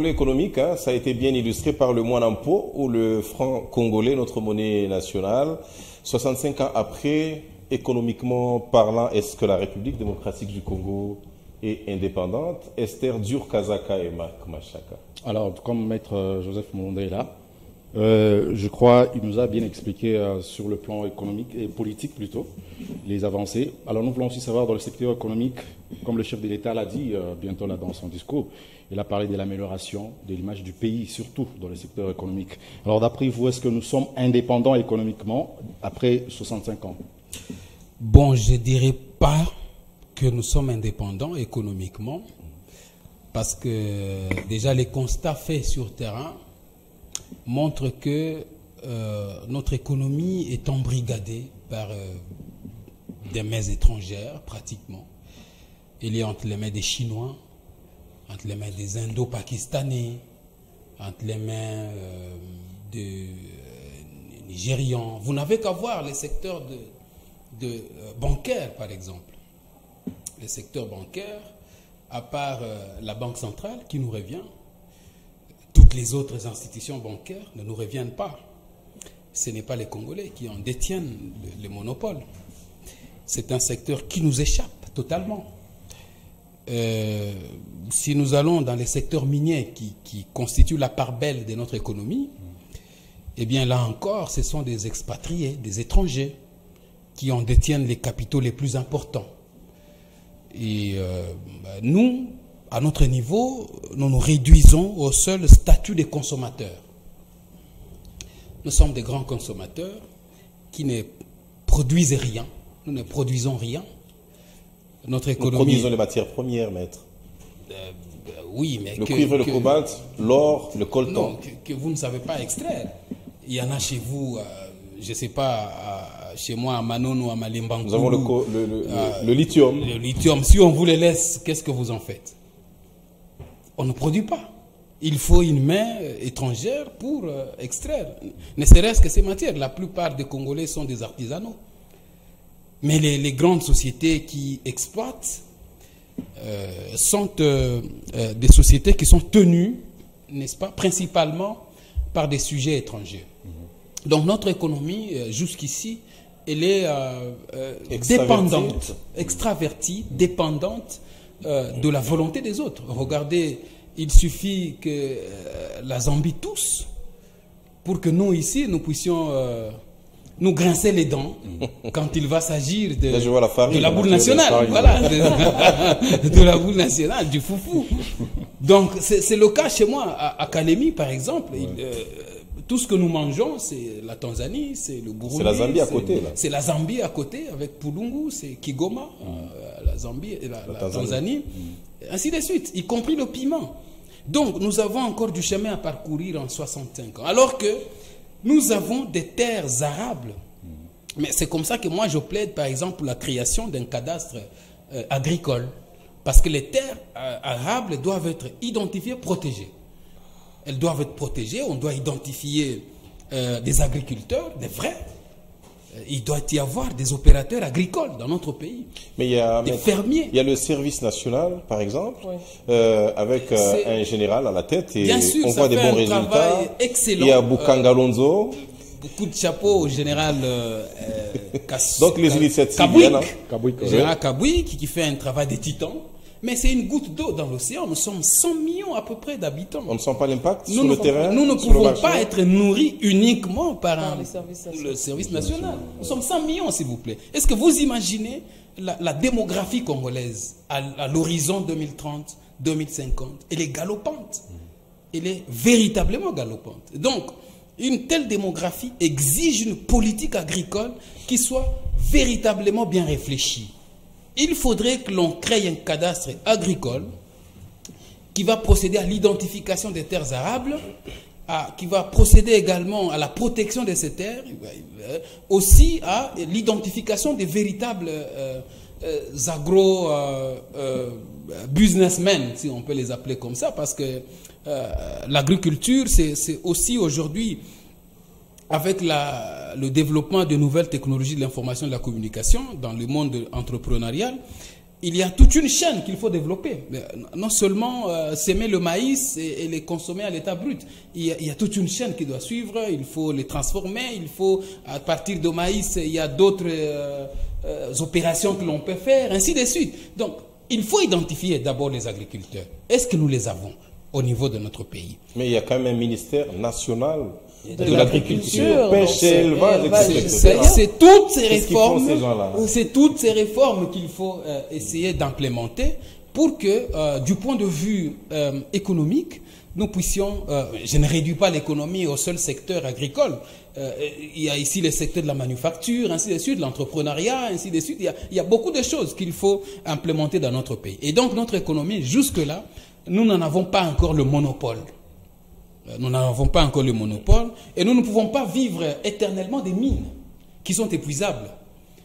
Économique, hein, ça a été bien illustré par le Mwanampo ou le franc congolais, notre monnaie nationale. 65 ans après, économiquement parlant, est-ce que la République démocratique du Congo est indépendante? Esther Dur-Kazaka et Marc Machaka. Alors, comme Maître Joseph Mondé est là, je crois qu'il nous a bien expliqué sur le plan économique et politique plutôt, les avancées. Alors nous voulons aussi savoir dans le secteur économique, comme le chef de l'État l'a dit bientôt là dans son discours, il a parlé de l'amélioration de l'image du pays, surtout dans le secteur économique. Alors d'après vous, est-ce que nous sommes indépendants économiquement après 65 ans? Bon, je ne dirais pas que nous sommes indépendants économiquement, parce que déjà les constats faits sur terrain montrent que notre économie est embrigadée par des mains étrangères, pratiquement. Il est entre les mains des Chinois, entre les mains des Indo-Pakistanais, entre les mains des Nigérians. Vous n'avez qu'à voir les secteurs bancaires, par exemple. Les secteurs bancaires, à part la Banque centrale qui nous revient, toutes les autres institutions bancaires ne nous reviennent pas. Ce n'est pas les Congolais qui en détiennent le monopole. C'est un secteur qui nous échappe totalement. Si nous allons dans les secteurs miniers qui constituent la part belle de notre économie, eh bien là encore, ce sont des expatriés, des étrangers qui en détiennent les capitaux les plus importants. Et nous, à notre niveau, nous nous réduisons au seul statut des consommateurs. Nous sommes des grands consommateurs qui ne produisent rien. Nous ne produisons rien. Notre économie... Nous produisons les matières premières, maître. Oui, mais le cuivre, le cobalt, l'or, le coltan. Non, que vous ne savez pas extraire. Il y en a chez vous, je ne sais pas, chez moi à Manon ou à Malimbankou. Nous avons le lithium. Le lithium. Si on vous les laisse, qu'est-ce que vous en faites? On ne produit pas. Il faut une main étrangère pour extraire. Ne serait-ce que ces matières. La plupart des Congolais sont des artisanaux. Mais les grandes sociétés qui exploitent sont des sociétés qui sont tenues, n'est-ce pas, principalement par des sujets étrangers. Donc notre économie, jusqu'ici, elle est dépendante, extravertie, dépendante de la volonté des autres. Regardez, il suffit que la Zambie tousse pour que nous, ici, nous puissions nous grincer les dents quand il va s'agir de la boule nationale. Voilà, de la boule nationale, du foufou. Donc, c'est le cas chez moi, à Kalemi, par exemple. Tout ce que nous mangeons, c'est la Tanzanie, c'est le Burundi. C'est la Zambie à côté, là. C'est la Zambie à côté, avec Pulungu, c'est Kigoma, la Zambie et la Tanzanie, ainsi de suite, y compris le piment. Donc, nous avons encore du chemin à parcourir en 65 ans. Alors que nous avons des terres arables. Mais c'est comme ça que moi, je plaide, par exemple, pour la création d'un cadastre agricole. Parce que les terres arables doivent être identifiées, protégées. Elles doivent être protégées, on doit identifier des agriculteurs, des vrais. Il doit y avoir des opérateurs agricoles dans notre pays. Mais il y a des fermiers. Il y a le service national, par exemple, avec un général à la tête et bien sûr, on voit des bons résultats. Excellent. Il y a Boukangalonzo. Beaucoup de chapeaux au général donc les initiatives. Général Kabouik qui fait un travail de titan. Mais c'est une goutte d'eau dans l'océan. Nous sommes 100 millions à peu près d'habitants. On ne sent pas l'impact sur le terrain? Nous ne pouvons pas être nourris uniquement par le service national. Nous sommes 100 millions, s'il vous plaît. Est-ce que vous imaginez la démographie congolaise à l'horizon 2030, 2050? Elle est galopante. Elle est véritablement galopante. Donc, une telle démographie exige une politique agricole qui soit véritablement bien réfléchie. Il faudrait que l'on crée un cadastre agricole qui va procéder à l'identification des terres arables, qui va procéder également à la protection de ces terres, aussi à l'identification des véritables agro-businessmen, si on peut les appeler comme ça, parce que l'agriculture, c'est aussi aujourd'hui, avec le développement de nouvelles technologies de l'information et de la communication dans le monde entrepreneurial, il y a toute une chaîne qu'il faut développer. Non seulement s'aimer le maïs et les consommer à l'état brut. Il y a toute une chaîne qui doit suivre, il faut les transformer, il faut, à partir de maïs, il y a d'autres opérations que l'on peut faire, ainsi de suite. Donc, il faut identifier d'abord les agriculteurs. Est-ce que nous les avons au niveau de notre pays? Mais il y a quand même un ministère national de l'agriculture, pêche et élevage, etc. C'est toutes ces réformes, c'est toutes ces réformes qu'il faut essayer d'implémenter pour que, du point de vue économique, nous puissions, je ne réduis pas l'économie au seul secteur agricole, il y a ici le secteur de la manufacture, ainsi de suite, l'entrepreneuriat, ainsi de suite, il y a beaucoup de choses qu'il faut implémenter dans notre pays. Et donc notre économie, jusque-là, nous n'en avons pas encore le monopole. Nous n'en avons pas encore le monopole et nous ne pouvons pas vivre éternellement des mines qui sont épuisables.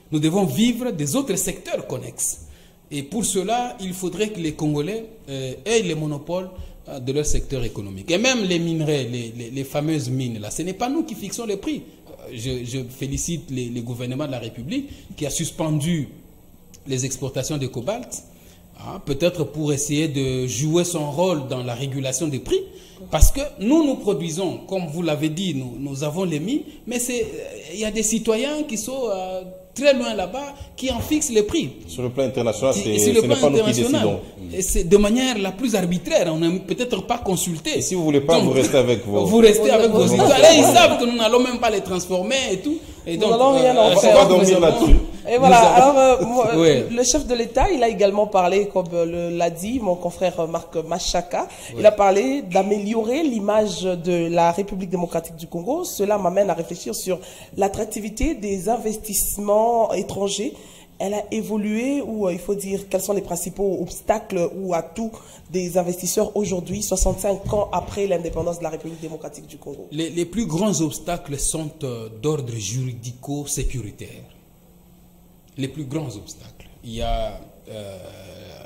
Nous devons vivre des autres secteurs connexes. Et pour cela, il faudrait que les Congolais aient les monopoles de leur secteur économique. Et même les minerais, les fameuses mines, là, ce n'est pas nous qui fixons les prix. Je félicite les gouvernements de la République qui a suspendu les exportations de cobalt, peut-être pour essayer de jouer son rôle dans la régulation des prix. Parce que nous produisons, comme vous l'avez dit, nous avons les mines, mais il y a des citoyens qui sont très loin là-bas, qui en fixent les prix. Sur le plan international, ce n'est pas nous qui décidons. C'est de manière la plus arbitraire, on n'est peut-être pas consulté. Et si vous ne voulez pas, vous restez avec vos... Vous restez avec vos citoyens. Ils savent que nous n'allons même pas les transformer et tout. Et donc, on va dormir là-dessus. Et voilà, alors le chef de l'État, il a également parlé, comme l'a dit mon confrère Marc Machaka, il a parlé d'améliorer l'image de la République démocratique du Congo. Cela m'amène à réfléchir sur l'attractivité des investissements étrangers. Elle a évolué, ou il faut dire quels sont les principaux obstacles ou atouts des investisseurs aujourd'hui, 65 ans après l'indépendance de la République démocratique du Congo? Les plus grands obstacles sont d'ordre juridico-sécuritaire. Les plus grands obstacles. Il y a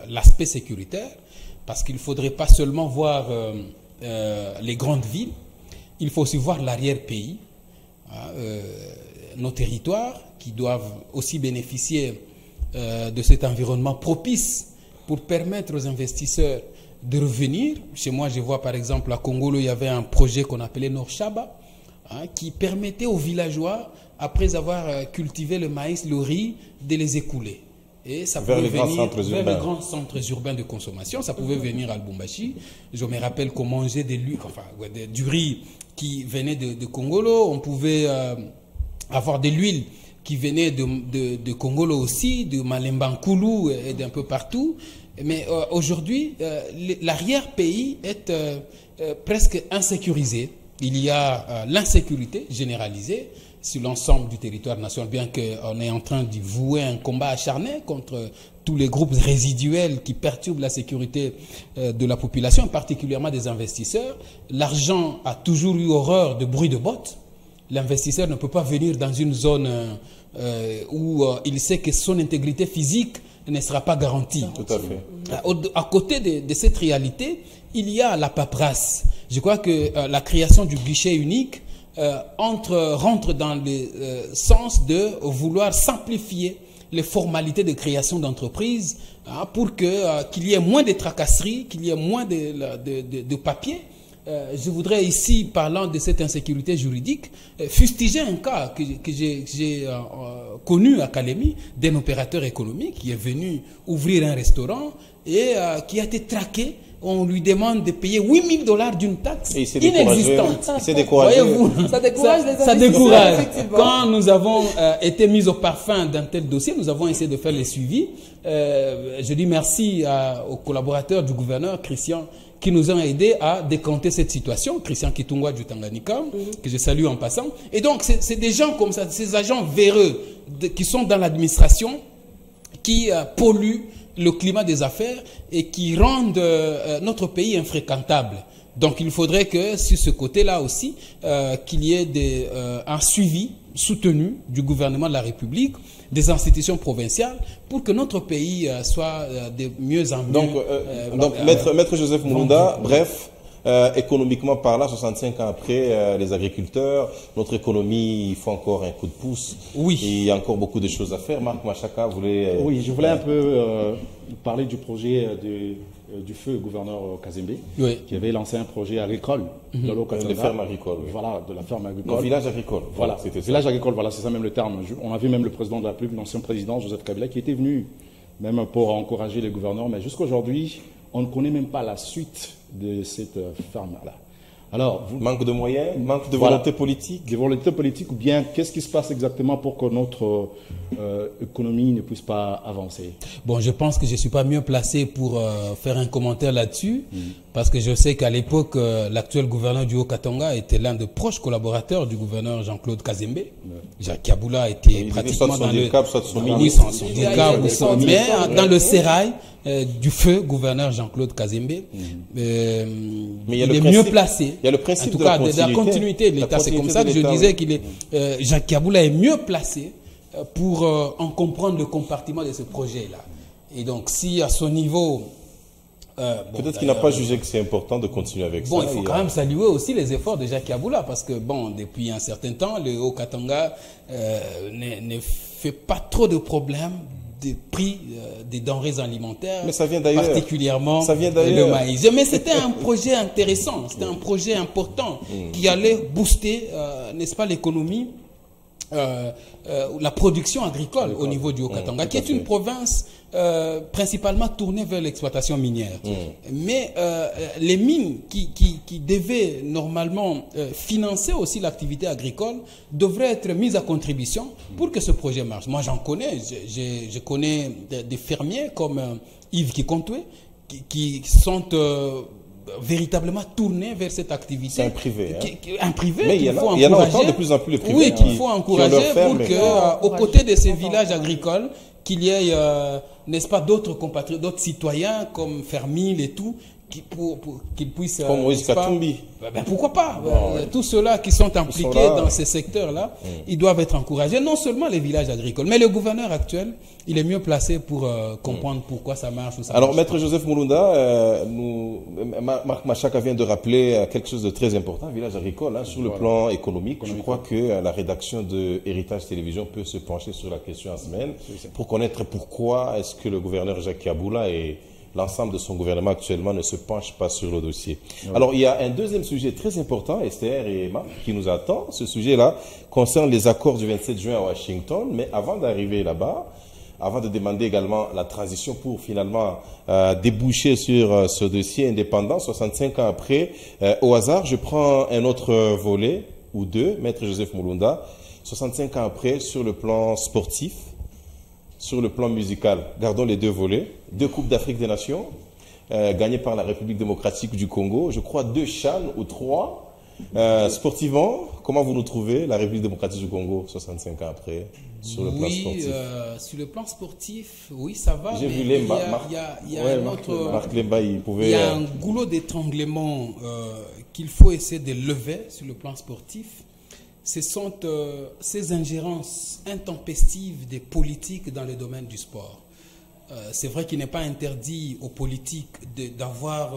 l'aspect sécuritaire, parce qu'il ne faudrait pas seulement voir les grandes villes, il faut aussi voir l'arrière-pays, nos territoires qui doivent aussi bénéficier de cet environnement propice pour permettre aux investisseurs de revenir. Chez moi, je vois par exemple à Congolo, il y avait un projet qu'on appelait Nord-Chaba, qui permettait aux villageois, après avoir cultivé le maïs, le riz, de les écouler. Et ça vers pouvait les grands venir centres vers urbains. les grands centres urbains de consommation. Ça pouvait venir à Lubumbashi. Je me rappelle qu'on mangeait du riz qui venait de Congolo. On pouvait avoir de l'huile qui venait de Congolo aussi, de Malemba-Nkulu et d'un peu partout. Mais aujourd'hui, l'arrière-pays est presque insécurisé. Il y a l'insécurité généralisée sur l'ensemble du territoire national, bien qu'on est en train de vouer un combat acharné contre tous les groupes résiduels qui perturbent la sécurité de la population, particulièrement des investisseurs. L'argent a toujours eu horreur de bruit de bottes. L'investisseur ne peut pas venir dans une zone où il sait que son intégrité physique ne sera pas garantie. Tout à fait. À côté de cette réalité, il y a la paperasse. Je crois que la création du guichet unique rentre dans le sens de vouloir simplifier les formalités de création d'entreprises pour qu'il y ait moins de tracasseries, qu'il y ait moins de papiers je voudrais ici, parlant de cette insécurité juridique, fustiger un cas que j'ai connu à Kalemi, d'un opérateur économique qui est venu ouvrir un restaurant et qui a été traqué. On lui demande de payer $8 000 d'une taxe inexistante. C'est découragé. Ça décourage les ça décourage. Quand nous avons été mis au parfum d'un tel dossier, nous avons essayé de faire les suivis. Je dis merci aux collaborateurs du gouverneur, Christian, qui nous ont aidés à décanter cette situation. Christian Kitungwa du Tanganyika, que je salue en passant. Et donc, c'est des gens comme ça, ces agents véreux qui sont dans l'administration, qui polluent le climat des affaires et qui rendent notre pays infréquentable. Donc il faudrait que sur ce côté-là aussi, qu'il y ait un suivi soutenu du gouvernement de la République, des institutions provinciales, pour que notre pays soit de mieux en mieux. Donc Maître Joseph Mulunda, bref, économiquement parlant, 65 ans après, les agriculteurs, notre économie, il faut encore un coup de pouce. Oui. Il y a encore beaucoup de choses à faire. Marc Machaka voulait... Oui, je voulais un peu parler du projet du feu gouverneur Kazembe, qui avait lancé un projet agricole dans l'Okatanga. Les fermes agricoles. Oui. Voilà, de la ferme agricole. Non, village agricole. Voilà, c'était village agricole, voilà, c'est ça même le terme. On a vu même le président de la République, l'ancien président Joseph Kabila, qui était venu même pour encourager les gouverneurs, mais jusqu'à aujourd'hui, on ne connaît même pas la suite de cette ferme-là. Alors, manque de moyens, manque de volonté politique. De volonté politique, ou bien qu'est-ce qui se passe exactement pour que notre économie ne puisse pas avancer? Bon, je pense que je ne suis pas mieux placé pour faire un commentaire là-dessus, parce que je sais qu'à l'époque, l'actuel gouverneur du Haut-Katanga était l'un des proches collaborateurs du gouverneur Jean-Claude Kazembe. Jacques Kabula était pratiquement dans le ministre, mais dans le sérail du feu gouverneur Jean-Claude Kazembe. Mais il est mieux placé. Il y a le principe en tout cas, de la continuité de l'État. C'est comme ça que je disais qu'il Jacques Kabula est mieux placé pour en comprendre le compartiment de ce projet-là. Et donc, si à son niveau... peut-être qu'il n'a pas jugé que c'est important de continuer avec ça. Bon, il faut quand même saluer aussi les efforts de Jacques Kabula, parce que, bon, depuis un certain temps, le Haut-Katanga ne fait pas trop de problèmes des prix des denrées alimentaires, mais ça vient d'ailleurs, particulièrement le maïs. Mais c'était un projet intéressant, c'était un projet important qui allait booster, n'est-ce pas, l'économie, la production agricole au niveau du Haut-Katanga, qui est une province principalement tournée vers l'exploitation minière. Mais les mines qui devaient normalement financer aussi l'activité agricole devraient être mises à contribution pour que ce projet marche. Moi, j'en connais. Je connais des fermiers comme Yves Kikontwe qui sont véritablement tournés vers cette activité. C'est un privé. Un privé. Mais il y en a encore de plus en plus les privés. Oui, qu'il faut encourager pour qu'aux côtés de ces villages agricoles, qu'il y ait, n'est-ce pas, d'autres compatriotes, d'autres citoyens comme Fermil et tout, qu'ils puissent... Comme Moïse Katumbi. Pourquoi pas? Tous ceux-là qui sont impliqués dans ces secteurs-là, ils doivent être encouragés. Non seulement les villages agricoles, mais le gouverneur actuel, il est mieux placé pour comprendre pourquoi ça marche ou ça Alors, marche Maître pas. Joseph Mulunda, Marc Machaka vient de rappeler quelque chose de très important, village agricole, sur le plan économique. Je crois que la rédaction de Héritage Télévision peut se pencher sur la question en semaine pour connaître pourquoi est-ce que le gouverneur Jacques Kabula et l'ensemble de son gouvernement actuellement ne se penche pas sur le dossier. Alors, il y a un deuxième sujet très important, Esther et Marc, qui nous attend. Ce sujet-là concerne les accords du 27 juin à Washington. Mais avant d'arriver là-bas, avant de demander également la transition pour finalement déboucher sur ce dossier indépendant, 65 ans après, au hasard, je prends un autre volet, ou deux, Maître Joseph Mulunda, 65 ans après, sur le plan sportif, sur le plan musical. Gardons les deux volets. 2 Coupes d'Afrique des Nations, gagnées par la République démocratique du Congo. Je crois 2 CHAN ou 3. Sportivement, comment vous nous trouvez, la République démocratique du Congo, 65 ans après, sur le plan sportif? Sur le plan sportif, oui, ça va. J'ai vu les il y a un goulot d'étranglement qu'il faut essayer de lever sur le plan sportif. Ce sont ces ingérences intempestives des politiques dans le domaine du sport. C'est vrai qu'il n'est pas interdit aux politiques d'avoir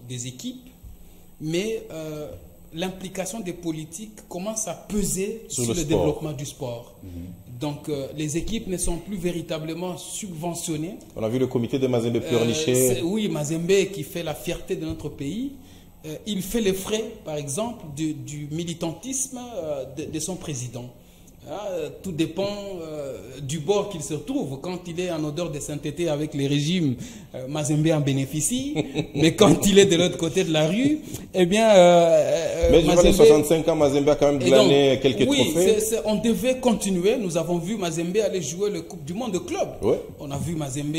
des équipes, mais l'implication des politiques commence à peser sur le développement du sport. Donc les équipes ne sont plus véritablement subventionnées. On a vu le comité de Mazembe pleurnicher. Oui, Mazembe qui fait la fierté de notre pays. il fait les frais, par exemple, du militantisme de son président. Tout dépend du bord qu'il se retrouve. Quand il est en odeur de sainteté avec les régimes, Mazembe en bénéficie. Mais quand il est de l'autre côté de la rue, eh bien... mais durant les 65 ans, Mazembe a quand même glané quelques trophées. Oui, on devait continuer. Nous avons vu Mazembe aller jouer le Coupe du Monde de club. Ouais. On a vu Mazembe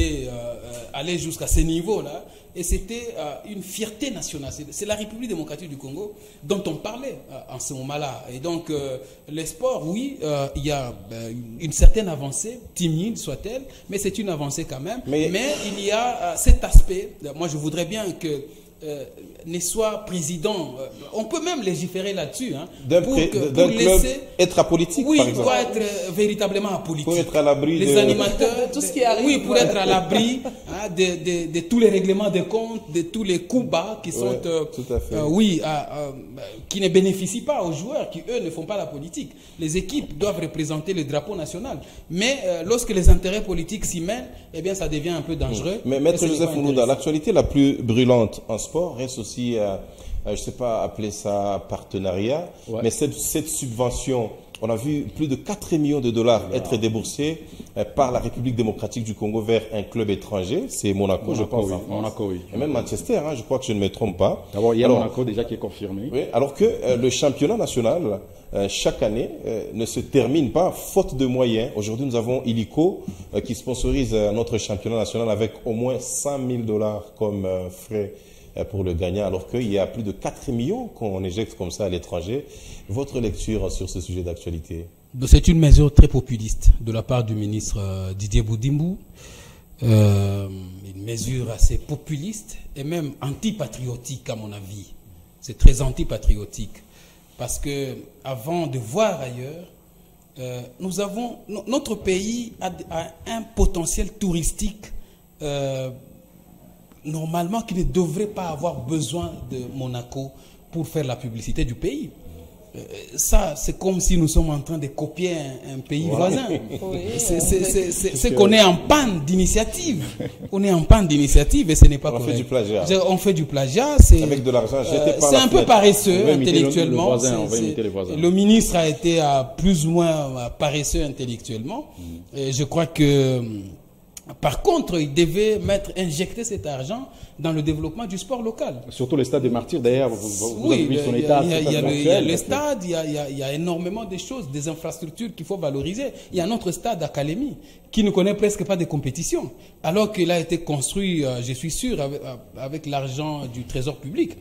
aller jusqu'à ces niveaux-là. Et c'était une fierté nationale. C'est la République démocratique du Congo dont on parlait en ce moment-là. Et donc, les sports, oui, il y a une certaine avancée, timide soit-elle, mais c'est une avancée quand même. Mais il y a cet aspect, moi je voudrais bien que ne soit président, on peut même légiférer là-dessus, hein, pour laisser être apolitique, oui, par exemple. Pour être véritablement apolitique. Pour être à l'abri les animateurs, tout ce qui arrive. Oui, pour être à l'abri hein, de tous les règlements de compte, de tous les coups bas qui sont, tout à fait. qui ne bénéficient pas aux joueurs, qui eux ne font pas la politique. Les équipes doivent représenter le drapeau national, mais lorsque les intérêts politiques s'y mêlent, eh bien ça devient un peu dangereux. Mais Maître Joseph Moulouda, l'actualité la plus brûlante en sport reste aussi, je ne sais pas appeler ça partenariat, mais cette subvention, on a vu plus de 4 millions de dollars être déboursés par la République démocratique du Congo vers un club étranger, c'est Monaco, je pense. Oui. Monaco, oui. Et même Manchester, hein, je crois que je ne me trompe pas. D'abord, il y a Monaco déjà qui est confirmé. Oui, alors que le championnat national, chaque année, ne se termine pas faute de moyens. Aujourd'hui, nous avons Illico qui sponsorise notre championnat national avec au moins 100 000 dollars comme frais pour le gagnant, alors qu'il y a plus de 4 millions qu'on éjecte comme ça à l'étranger. Votre lecture sur ce sujet d'actualité? C'est une mesure très populiste de la part du ministre Didier Boudimbu. Une mesure assez populiste et même antipatriotique à mon avis. C'est très antipatriotique. Parce que avant de voir ailleurs, notre pays a un potentiel touristique normalement qui ne devrait pas avoir besoin de Monaco pour faire la publicité du pays. Ça, c'est comme si nous sommes en train de copier un pays voisin. Oui, c'est qu'on est en panne d'initiative. On est en panne d'initiative et ce n'est pas correct. On fait du plagiat. On fait du plagiat. Avec de l'argent jeté par c'est un peu paresseux On intellectuellement. va imiter les voisins. Le ministre a été plus ou moins paresseux intellectuellement. Et je crois que... Par contre, il devait injecter cet argent dans le développement du sport local. Surtout le stade des Martyrs, d'ailleurs, vous avez vu son état. Il y a le stade, il y a énormément de choses, des infrastructures qu'il faut valoriser. Il y a notre stade Académie qui ne connaît presque pas de compétition, alors qu'il a été construit, je suis sûr, avec l'argent du trésor public.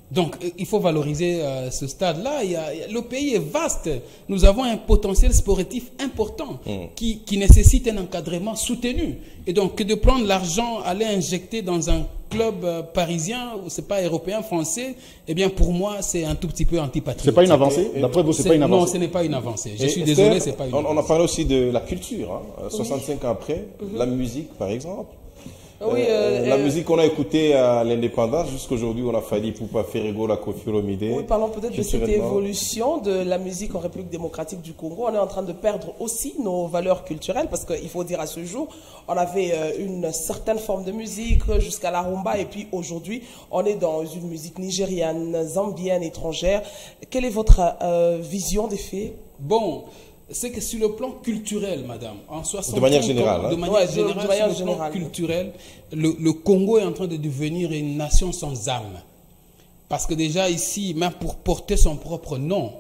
Donc, il faut valoriser ce stade-là. Le pays est vaste. Nous avons un potentiel sportif important qui nécessite un encadrement soutenu. Et donc, que de prendre l'argent, aller injecter dans un club parisien, c'est pas européen, français, eh bien, pour moi, c'est un tout petit peu antipatriotique. C'est pas une avancée? D'après vous, c'est pas une avancée? Non, ce n'est pas une avancée. Je suis désolé, c'est pas une avancée. On a parlé aussi de la culture. Hein. 65 ans après, la musique, par exemple. Oui, la musique qu'on a écoutée à l'indépendance, jusqu'aujourd'hui, on a failli Poupa Ferrego, la Koffi Olomide. Oui, parlons peut-être de cette évolution de la musique en République démocratique du Congo. On est en train de perdre aussi nos valeurs culturelles parce qu'il faut dire à ce jour, on avait une certaine forme de musique jusqu'à la rumba et puis aujourd'hui, on est dans une musique nigériane, zambienne, étrangère. Quelle est votre vision des faits? Bon, c'est que sur le plan culturel, madame, en 60 de manière générale, de manière générale, sur le plan culturel, le Congo est en train de devenir une nation sans âme. Parce que déjà ici, même pour porter son propre nom,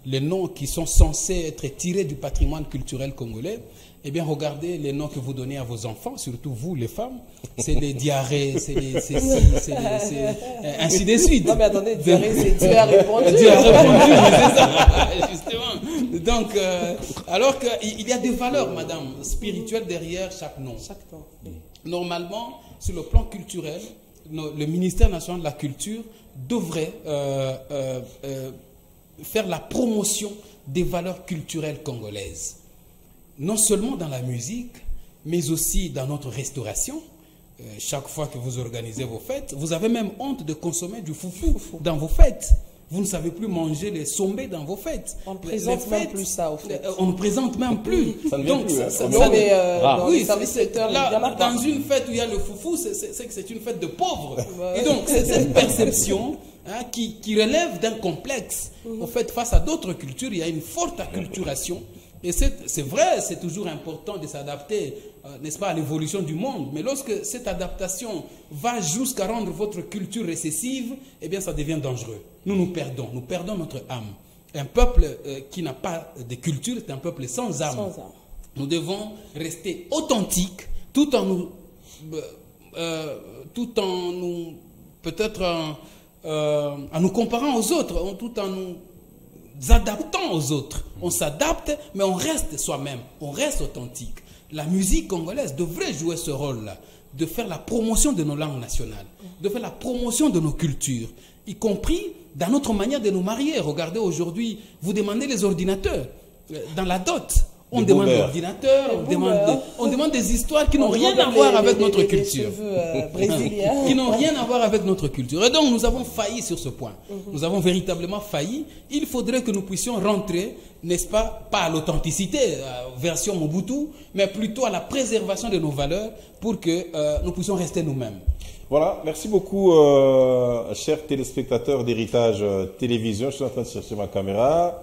les noms qui sont censés être tirés du patrimoine culturel congolais, eh bien, regardez les noms que vous donnez à vos enfants, surtout vous, les femmes. C'est des diarrhées, c'est ainsi de suite. Non, mais attendez, diarrhée, c'est Dieu a répondu. Dieu a répondu, c'est ça, justement. Donc, alors qu'il y a des valeurs, madame, spirituelles derrière chaque nom. Chaque nom, oui. Normalement, sur le plan culturel, le ministère national de la Culture devrait faire la promotion des valeurs culturelles congolaises. Non seulement dans la musique, mais aussi dans notre restauration. Chaque fois que vous organisez vos fêtes, vous avez même honte de consommer du foufou dans vos fêtes. Vous ne savez plus manger les sombés dans vos fêtes. On ne présente même plus ça, au fait. On ne présente même plus. Ça ne vient plus. Oui, dans une fête où il y a le foufou, c'est que c'est une fête de pauvres. Et donc, cette perception hein, qui relève d'un complexe. En fait, face à d'autres cultures, il y a une forte acculturation. Et c'est vrai, c'est toujours important de s'adapter, n'est-ce pas, à l'évolution du monde. Mais lorsque cette adaptation va jusqu'à rendre votre culture récessive, eh bien, ça devient dangereux. Nous perdons notre âme. Un peuple qui n'a pas de culture, c'est un peuple sans âme. Nous devons rester authentiques, tout en nous peut-être en nous comparant aux autres, tout en nous adaptant aux autres. On s'adapte, mais on reste soi-même, on reste authentique. La musique congolaise devrait jouer ce rôle-là, de faire la promotion de nos langues nationales, de faire la promotion de nos cultures, y compris dans notre manière de nous marier. Regardez aujourd'hui, vous demandez les ordinateurs dans la dot. On demande des ordinateurs, on demande des histoires qui n'ont rien à voir avec notre culture. Qui n'ont rien à voir avec notre culture. Et donc nous avons failli sur ce point. Nous avons véritablement failli. Il faudrait que nous puissions rentrer, n'est-ce pas, pas à l'authenticité, version Mobutu, mais plutôt à la préservation de nos valeurs pour que nous puissions rester nous-mêmes. Voilà, merci beaucoup, chers téléspectateurs d'Héritage Télévision. Je suis en train de chercher ma caméra.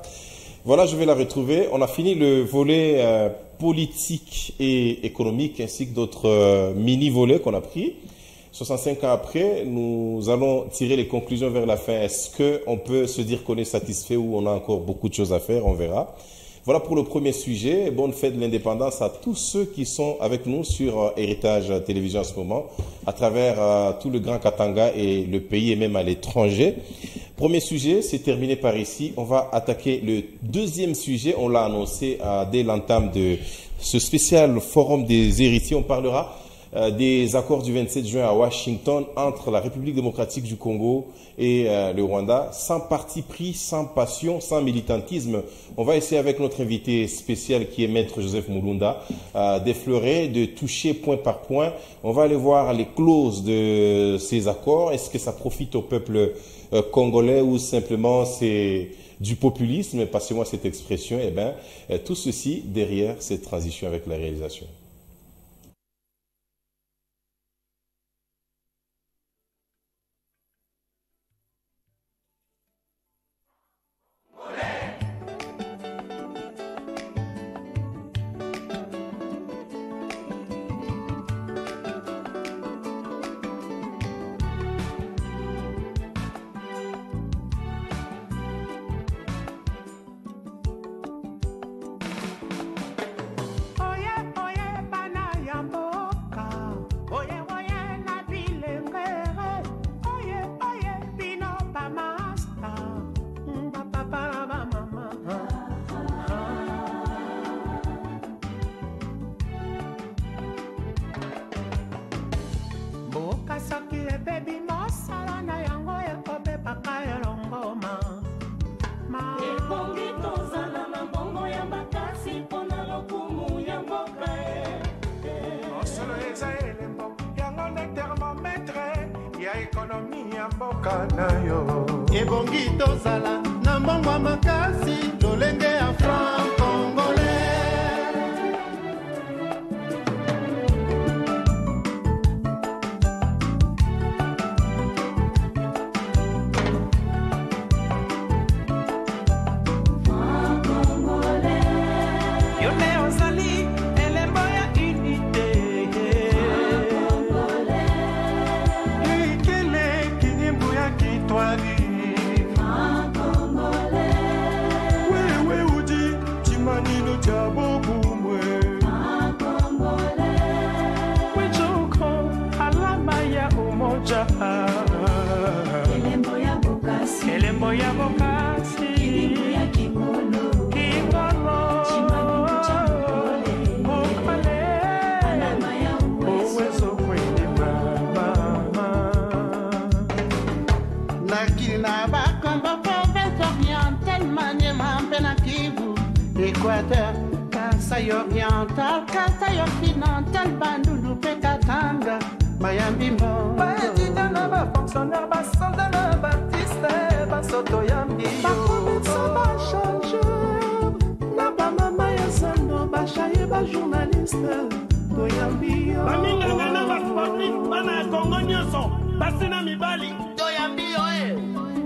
Voilà, je vais la retrouver. On a fini le volet politique et économique ainsi que d'autres mini-volets qu'on a pris. 65 ans après, nous allons tirer les conclusions vers la fin. Est-ce qu'on peut se dire qu'on est satisfait ou on a encore beaucoup de choses à faire? On verra. Voilà pour le premier sujet. Bonne fête de l'indépendance à tous ceux qui sont avec nous sur Héritage Télévision en ce moment, à travers tout le Grand Katanga et le pays et même à l'étranger. Premier sujet, c'est terminé par ici. On va attaquer le deuxième sujet. On l'a annoncé dès l'entame de ce spécial forum des héritiers. On parlera des accords du 27 juin à Washington entre la République démocratique du Congo et le Rwanda, sans parti pris, sans passion, sans militantisme. On va essayer avec notre invité spécial qui est Maître Joseph Mulunda d'effleurer, de toucher point par point. On va aller voir les clauses de ces accords. Est-ce que ça profite au peuple congolais ou simplement c'est du populisme? Passez-moi cette expression. Eh bien, tout ceci derrière cette transition avec la réalisation. Ebongi tozala na mbongo makasi lolenge ya franc Kasai oriental, Kasai occidental, Bandundu, Katanga, Mayambi Mo. Président na fonctionnaire, soldat na Baptiste, Basoto Yambi. Commerçant, changeur, na mama ya sando, chaye journaliste, Toyambi. Baminga na sportif, bana Congo nyonso, basina mibali, Toyambi oe.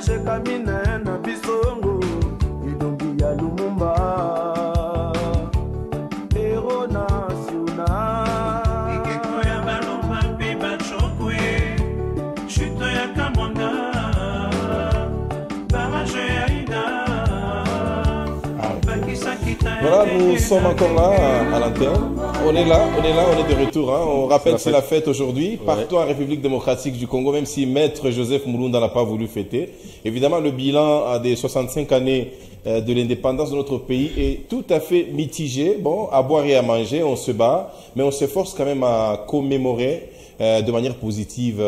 esheka mine na bisongo idongi ya Lumumba Hero national Ikeko ya balomba mpe bachokwe Chute ya Kamwanga Barrage ya Ida Voilà, nous sommes encore là à l'antenne. On est là, on est de retour. Hein. On rappelle que c'est la fête aujourd'hui, partout en République démocratique du Congo, même si Maître Joseph Mulunda n'a pas voulu fêter. Évidemment, le bilan des 65 années de l'indépendance de notre pays est tout à fait mitigé. Bon, à boire et à manger, on se bat, mais on s'efforce quand même à commémorer de manière positive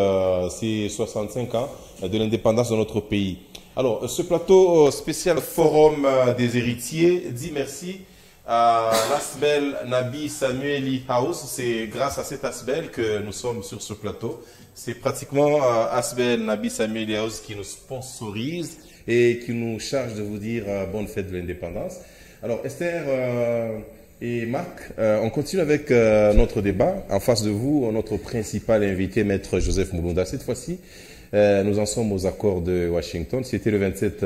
ces 65 ans de l'indépendance de notre pays. Alors, ce plateau spécial Forum des héritiers dit merci à l'Asbel Nabi Samueli House. C'est grâce à cet Asbel que nous sommes sur ce plateau. C'est pratiquement Asbel Nabi Samueli House qui nous sponsorise et qui nous charge de vous dire bonne fête de l'indépendance. Alors, Esther et Marc, on continue avec notre débat. En face de vous, notre principal invité, Maître Joseph Mulunda. Cette fois-ci, nous en sommes aux accords de Washington. C'était le 27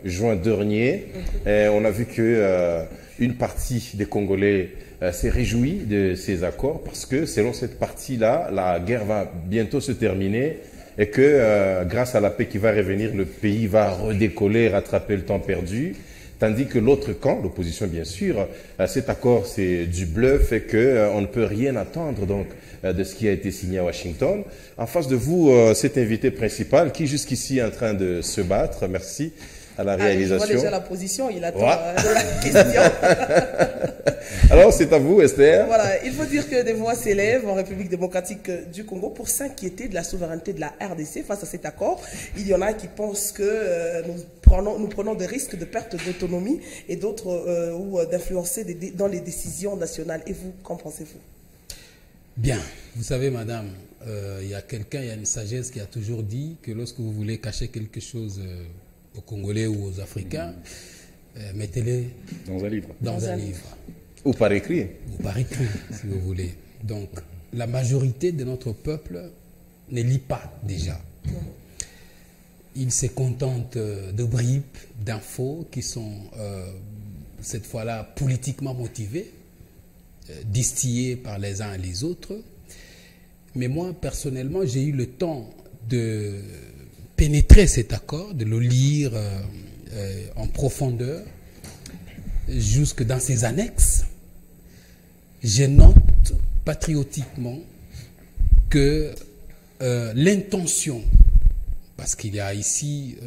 juin dernier. On a vu que une partie des Congolais s'est réjouie de ces accords parce que selon cette partie-là, la guerre va bientôt se terminer et que grâce à la paix qui va revenir, le pays va redécoller, rattraper le temps perdu. Tandis que l'autre camp, l'opposition bien sûr, cet accord c'est du bluff et qu'on ne peut rien attendre donc de ce qui a été signé à Washington. En face de vous, cet invité principal qui jusqu'ici est en train de se battre. Merci à la réalisation. Je vois déjà la position, il attend la question. Alors c'est à vous Esther. Voilà, il faut dire que des voix s'élèvent en République démocratique du Congo pour s'inquiéter de la souveraineté de la RDC face à cet accord. Il y en a qui pensent que nous prenons des risques de perte d'autonomie et d'autres ou d'influencer dans les décisions nationales. Et vous, qu'en pensez-vous? Bien, vous savez madame, il y a une sagesse qui a toujours dit que lorsque vous voulez cacher quelque chose aux Congolais ou aux Africains, mettez-les dans un livre. Dans un livre. Ou par écrit. Ou par écrit, si vous voulez. Donc, la majorité de notre peuple ne lit pas déjà. Il se contente de bribes, d'infos qui sont, cette fois-là, politiquement motivées, distillées par les uns et les autres. Mais moi, personnellement, j'ai eu le temps de pénétrer cet accord, de le lire en profondeur, jusque dans ses annexes. Je note patriotiquement que l'intention, parce qu'il y a ici,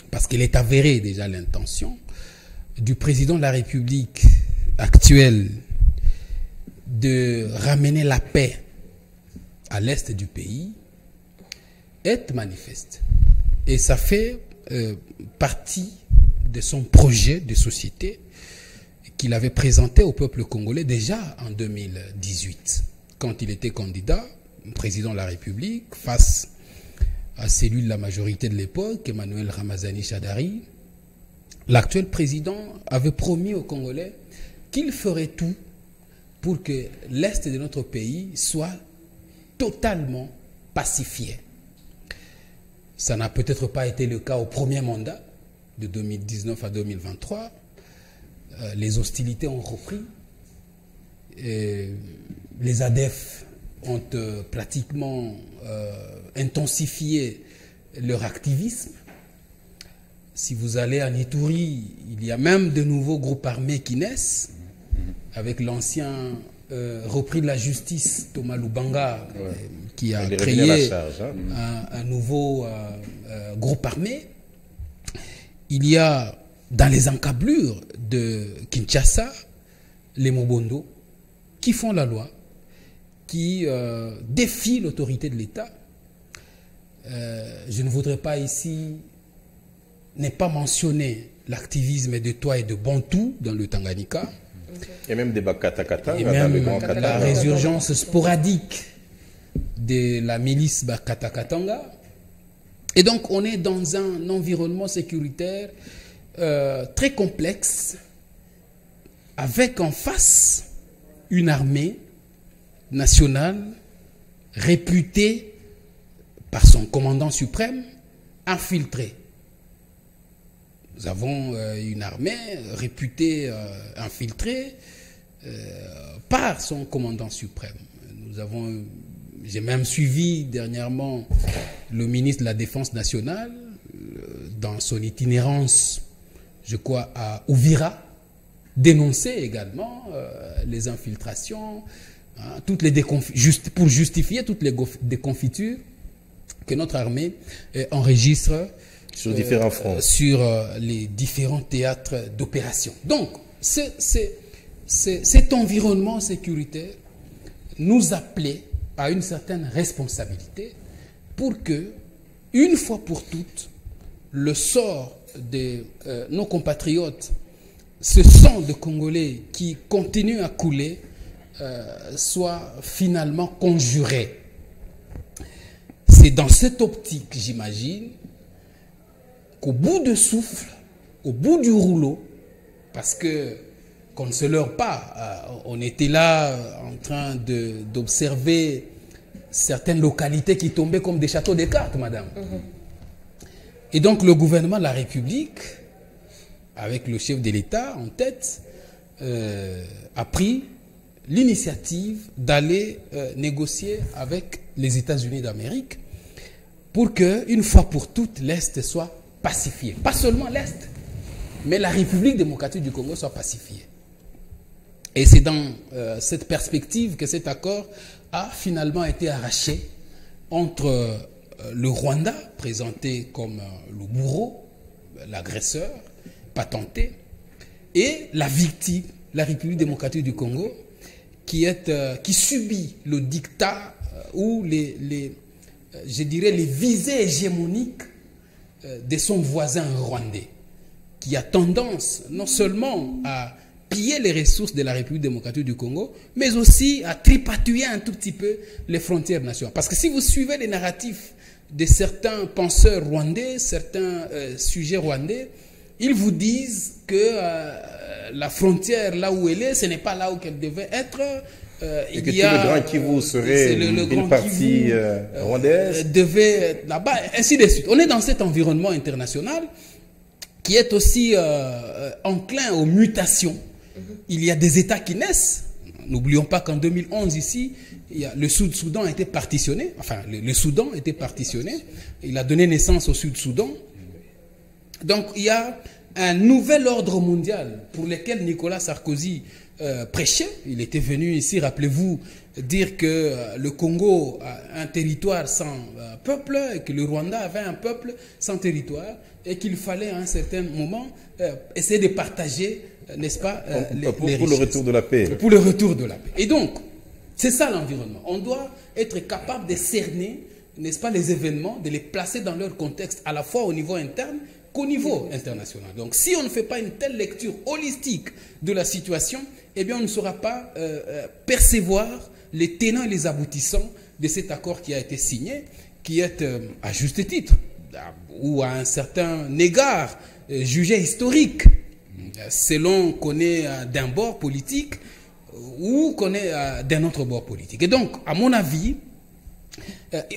parce qu'il est avéré déjà l'intention du président de la République actuelle de ramener la paix à l'est du pays, est manifeste. Et ça fait partie de son projet de société qu'il avait présenté au peuple congolais déjà en 2018, quand il était candidat, président de la République, face à celui de la majorité de l'époque, Emmanuel Ramazani Shadari. L'actuel président avait promis aux Congolais qu'il ferait tout pour que l'Est de notre pays soit totalement pacifié. Ça n'a peut-être pas été le cas au premier mandat, de 2019 à 2023. Les hostilités ont repris. Et les ADF ont pratiquement intensifié leur activisme. Si vous allez à Ituri, il y a même de nouveaux groupes armés qui naissent, avec l'ancien repris de la justice, Thomas Lubanga, qui a créé un nouveau groupe armé. Il y a dans les encablures de Kinshasa, les Mobondo, qui font la loi, qui défient l'autorité de l'État. Je ne voudrais pas ici ne pas mentionner l'activisme de Toi et de Bantou dans le Tanganyika. Et même des Bakatakatanga. Et même la résurgence sporadique de la milice Bakatakatanga. Et donc on est dans un environnement sécuritaire très complexe, avec en face une armée nationale réputée par son commandant suprême infiltrée. Nous avons une armée réputée infiltrée par son commandant suprême. J'ai même suivi dernièrement le ministre de la Défense nationale dans son itinérance, je crois, à Uvira, dénoncer également les infiltrations, toutes les pour justifier toutes les déconfitures que notre armée enregistre sur différents fronts, sur les différents théâtres d'opération. Donc, cet environnement sécuritaire nous appelait à une certaine responsabilité pour que, une fois pour toutes, le sort de nos compatriotes, ce sang de Congolais qui continue à couler, soit finalement conjuré. C'est dans cette optique, j'imagine, qu'au bout de souffle, au bout du rouleau, parce que qu'on ne se leurre pas, on était là en train d'observer certaines localités qui tombaient comme des châteaux de cartes, madame. Et donc le gouvernement de la République, avec le chef de l'État en tête, a pris l'initiative d'aller négocier avec les États-Unis d'Amérique pour que, une fois pour toutes, l'Est soit pacifié. Pas seulement l'Est, mais la République démocratique du Congo soit pacifiée. Et c'est dans cette perspective que cet accord a finalement été arraché entre le Rwanda, présenté comme le bourreau, l'agresseur, patenté, et la victime, la République démocratique du Congo, qui subit le dictat ou je dirais les visées hégémoniques de son voisin rwandais, qui a tendance non seulement à piller les ressources de la République démocratique du Congo, mais aussi à tripatouiller un tout petit peu les frontières nationales. Parce que si vous suivez les narratifs de certains penseurs rwandais, certains sujets rwandais, ils vous disent que la frontière, là où elle est, ce n'est pas là où elle devait être. Et que tout le Grand Kivu serait une partie rwandaise. Devait être là-bas, ainsi de suite. On est dans cet environnement international qui est aussi enclin aux mutations. Il y a des États qui naissent. N'oublions pas qu'en 2011, ici, le Sud-Soudan a été partitionné. Enfin, le Soudan a été partitionné. Il a donné naissance au Sud-Soudan. Donc, il y a un nouvel ordre mondial pour lequel Nicolas Sarkozy prêchait. Il était venu ici, rappelez-vous, dire que le Congo a un territoire sans peuple, et que le Rwanda avait un peuple sans territoire, et qu'il fallait à un certain moment essayer de partager, n'est-ce pas, les pour le retour de la paix. Pour le retour de la paix. Et donc, c'est ça l'environnement. On doit être capable de cerner, n'est-ce pas, les événements, de les placer dans leur contexte, à la fois au niveau interne qu'au niveau international. Donc, si on ne fait pas une telle lecture holistique de la situation, eh bien, on ne saura pas percevoir les tenants et les aboutissants de cet accord qui a été signé, qui est, à juste titre, ou à un certain égard, jugé historique, selon qu'on est d'un bord politique ou qu'on est d'un autre bord politique. Et donc, à mon avis,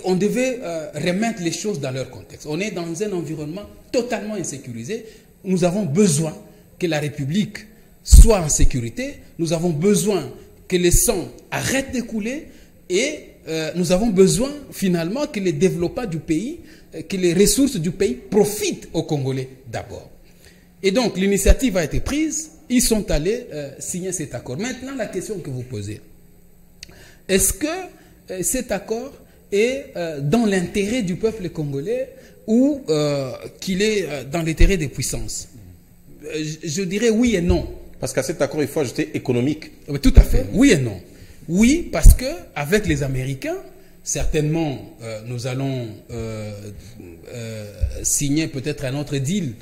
on devait remettre les choses dans leur contexte. On est dans un environnement totalement insécurisé. Nous avons besoin que la République soit en sécurité. Nous avons besoin que le sang arrête de couler. Et nous avons besoin finalement que les développements du pays, que les ressources du pays profitent aux Congolais d'abord. Et donc l'initiative a été prise. Ils sont allés signer cet accord. Maintenant, la question que vous posez. Est-ce que cet accord est dans l'intérêt du peuple congolais ou qu'il est dans l'intérêt des puissances? Je dirais oui et non. Parce qu'à cet accord, il faut ajouter économique. Tout à fait, oui et non. Oui, parce que avec les Américains, certainement, nous allons signer peut-être un autre deal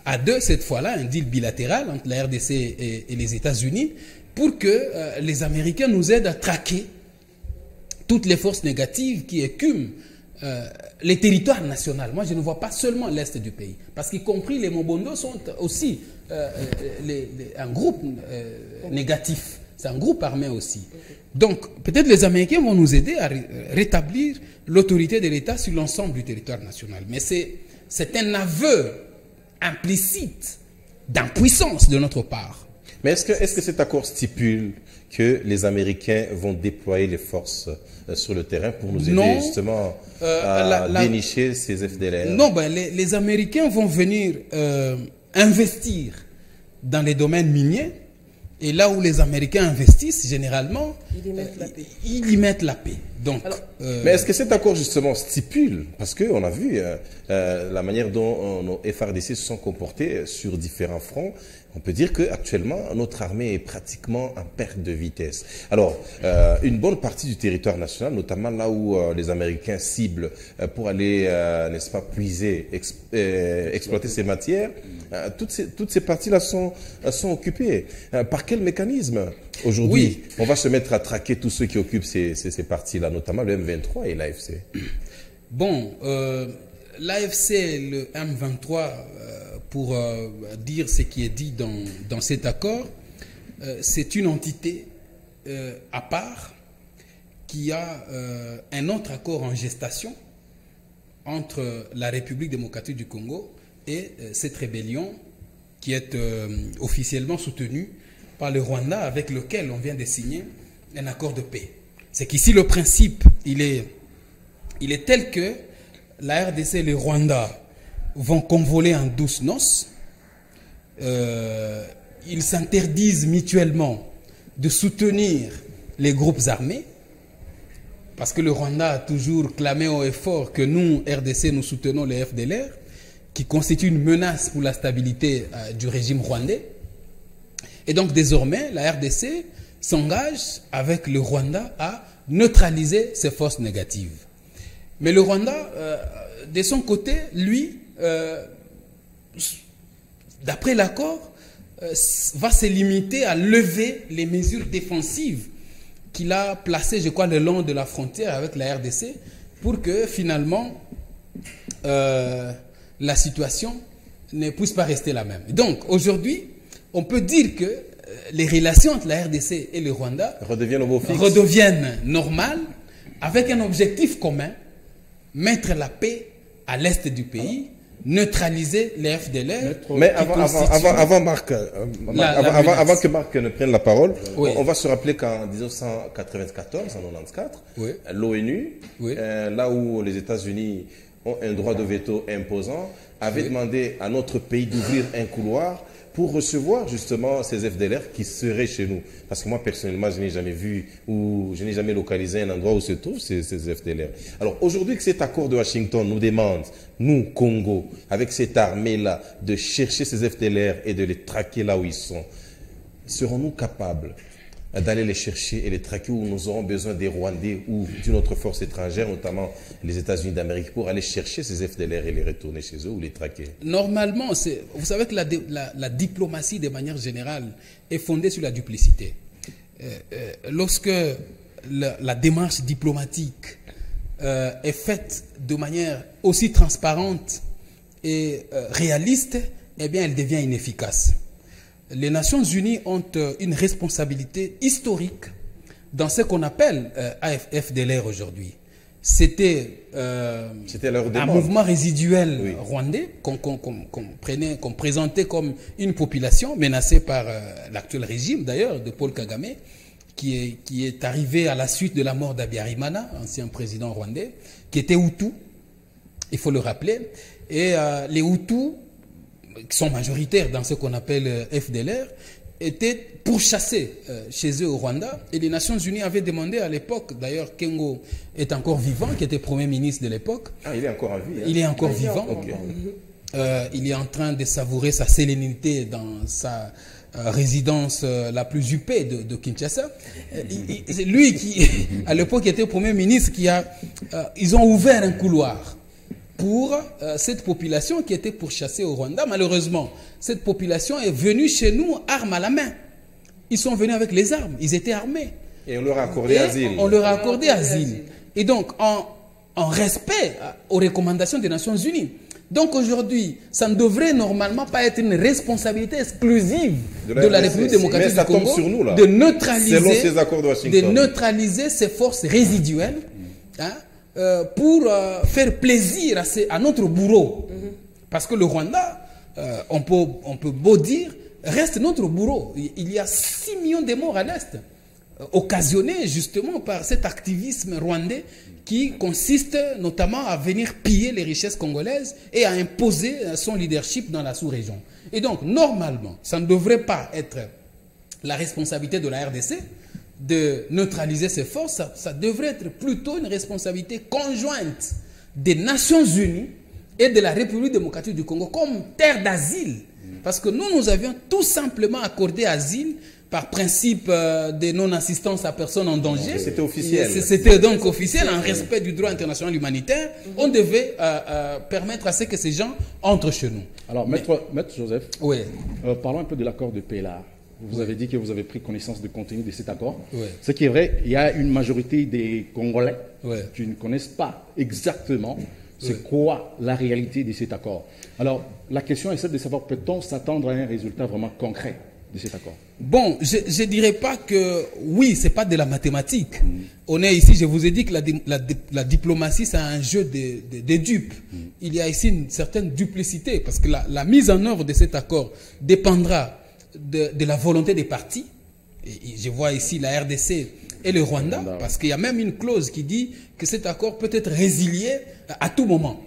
à deux cette fois-là, un deal bilatéral entre la RDC et les États-Unis, pour que les Américains nous aident à traquer toutes les forces négatives qui écument les territoires nationaux. Moi, je ne vois pas seulement l'Est du pays, parce qu'y compris les Mobondo sont aussi un groupe négatif. C'est un groupe armé aussi. Donc, peut-être les Américains vont nous aider à rétablir l'autorité de l'État sur l'ensemble du territoire national. Mais c'est un aveu implicite d'impuissance de notre part. Mais est-ce que cet accord stipule que les Américains vont déployer les forces sur le terrain pour nous aider justement à dénicher ces FDLR? Non, ben, les Américains vont venir investir dans les domaines miniers. Et là où les Américains investissent, généralement, ils y mettent la paix. Donc, mais est-ce que cet accord, justement, stipule, parce qu'on a vu la manière dont nos FARDC se sont comportés sur différents fronts, on peut dire qu'actuellement, notre armée est pratiquement en perte de vitesse. Alors, une bonne partie du territoire national, notamment là où les Américains ciblent pour aller, n'est-ce pas, puiser, exploiter ces matières, toutes ces parties-là sont occupées. Par quel mécanisme aujourd'hui on va se mettre à traquer tous ceux qui occupent ces parties-là, notamment le M23 et l'AFC? Bon, l'AFC, le M23, pour dire ce qui est dit dans cet accord, c'est une entité à part qui a un autre accord en gestation entre la République démocratique du Congo et cette rébellion qui est officiellement soutenue par le Rwanda, avec lequel on vient de signer un accord de paix. C'est qu'ici le principe, il est tel que la RDC et le Rwanda vont convoler en douces noces. Ils s'interdisent mutuellement de soutenir les groupes armés, parce que le Rwanda a toujours clamé haut et fort que nous, RDC, nous soutenons les FDLR, qui constituent une menace pour la stabilité du régime rwandais. Et donc désormais, la RDC s'engage avec le Rwanda à neutraliser ces forces négatives. Mais le Rwanda, de son côté, lui, d'après l'accord, va se limiter à lever les mesures défensives qu'il a placées, je crois, le long de la frontière avec la RDC, pour que finalement la situation ne puisse pas rester la même. Donc aujourd'hui, on peut dire que les relations entre la RDC et le Rwanda redeviennent normales, avec un objectif commun: mettre la paix à l'est du pays, neutraliser les FDLR. Mais avant que Marc ne prenne la parole, on va se rappeler qu'en 1994, en 1994, l'ONU, là où les États-Unis ont un droit de veto imposant, avait demandé à notre pays d'ouvrir un couloir pour recevoir justement ces FDLR qui seraient chez nous. Parce que moi, personnellement, je n'ai jamais vu ou je n'ai jamais localisé un endroit où se trouvent ces FDLR. Alors aujourd'hui que cet accord de Washington nous demande, nous, Congo, avec cette armée-là, de chercher ces FDLR et de les traquer là où ils sont, serons-nous capables d'aller les chercher et les traquer, où nous aurons besoin des Rwandais ou d'une autre force étrangère, notamment les États-Unis d'Amérique, pour aller chercher ces FDLR et les retourner chez eux ou les traquer? Normalement, vous savez que la diplomatie, de manière générale, est fondée sur la duplicité. Lorsque la démarche diplomatique est faite de manière aussi transparente et réaliste, eh bien, elle devient inefficace. Les Nations Unies ont une responsabilité historique dans ce qu'on appelle FDLR aujourd'hui. C'était un mouvement résiduel rwandais qu'on présentait comme une population menacée par l'actuel régime, d'ailleurs, de Paul Kagame, qui est arrivé à la suite de la mort d'Abiyarimana, ancien président rwandais, qui était Hutu, il faut le rappeler. Et les Hutus, qui sont majoritaires dans ce qu'on appelle FDLR, étaient pourchassés chez eux au Rwanda. Et les Nations Unies avaient demandé à l'époque, d'ailleurs Kengo est encore vivant, qui était Premier ministre de l'époque. Ah, il est encore en vie, hein? Il est encore vivant. Okay. Il est en train de savourer sa sérénité dans sa résidence la plus huppée de Kinshasa. C'est lui qui, à l'époque, était Premier ministre, ils ont ouvert un couloir pour cette population qui était pourchassée au Rwanda. Malheureusement, cette population est venue chez nous armes à la main. Ils sont venus avec les armes, ils étaient armés. Et on leur a accordé asile. On leur a accordé asile. Et donc, en respect aux recommandations des Nations Unies. Donc aujourd'hui, ça ne devrait normalement pas être une responsabilité exclusive de la République démocratique du Congo sur nous, là, de neutraliser ces forces résiduelles, hein, pour faire plaisir à notre bourreau, Parce que le Rwanda, on peut beau dire, reste notre bourreau. Il y a 6 millions de morts à l'Est, occasionnés justement par cet activisme rwandais qui consiste notamment à venir piller les richesses congolaises et à imposer son leadership dans la sous-région. Et donc, normalement, ça ne devrait pas être la responsabilité de la RDC de neutraliser ces forces, ça devrait être plutôt une responsabilité conjointe des Nations Unies et de la République démocratique du Congo comme terre d'asile. Parce que nous avions tout simplement accordé asile par principe de non-assistance à personne en danger. C'était officiel. C'était donc officiel, en respect du droit international humanitaire. On devait permettre à ce que ces gens entrent chez nous. Alors, Maître Joseph, oui. Parlons un peu de l'accord de paix là. Vous avez dit que vous avez pris connaissance du contenu de cet accord. Oui. Ce qui est vrai, il y a une majorité des Congolais Oui. qui ne connaissent pas exactement c'est quoi la réalité de cet accord. Alors, la question est celle de savoir, peut-on s'attendre à un résultat vraiment concret de cet accord? Bon, je ne dirais pas que, oui, ce n'est pas de la mathématique. On est ici, je vous ai dit que la diplomatie, c'est un jeu de dupes. Il y a ici une certaine duplicité, parce que la mise en œuvre de cet accord dépendra de la volonté des partis. Et je vois ici la RDC et le Rwanda, parce qu'il y a même une clause qui dit que cet accord peut être résilié à tout moment.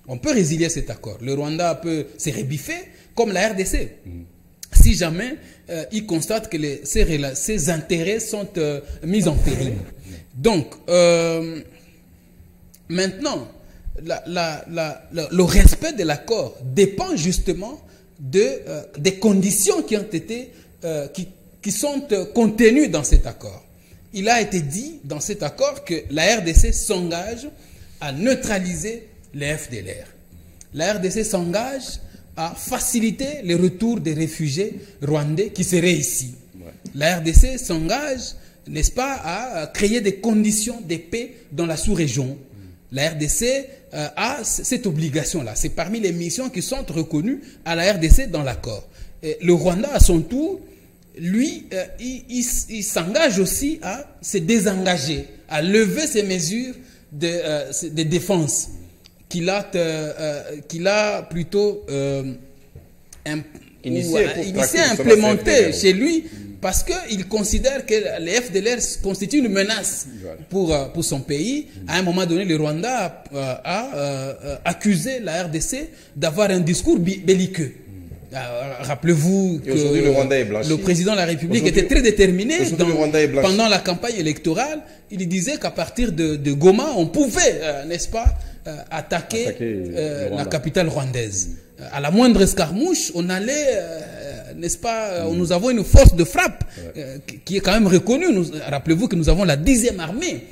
On peut résilier cet accord. Le Rwanda peut se rebiffer, comme la RDC. Si jamais il constate que ses intérêts sont mis en péril. Donc, maintenant, le respect de l'accord dépend justement des conditions qui ont été, qui sont contenues dans cet accord. Il a été dit dans cet accord que la RDC s'engage à neutraliser les FDLR. La RDC s'engage à faciliter le retour des réfugiés rwandais qui seraient ici. Ouais. La RDC s'engage, n'est-ce pas, à créer des conditions de paix dans la sous-région. La RDC a cette obligation-là. C'est parmi les missions qui sont reconnues à la RDC dans l'accord. Le Rwanda, à son tour, lui, il s'engage aussi à se désengager, à lever ses mesures de défense qu'il a plutôt initié à implémenter chez lui, parce qu'il considère que les FDLR constituent une menace pour son pays. À un moment donné, le Rwanda a accusé la RDC d'avoir un discours belliqueux. Rappelez-vous que le président de la République était très déterminé pendant la campagne électorale. Il disait qu'à partir de Goma, on pouvait, n'est-ce pas, attaquer la capitale rwandaise. À la moindre escarmouche, on allait, n'est-ce pas, nous avons une force de frappe qui est quand même reconnue. Rappelez-vous que nous avons la 10e armée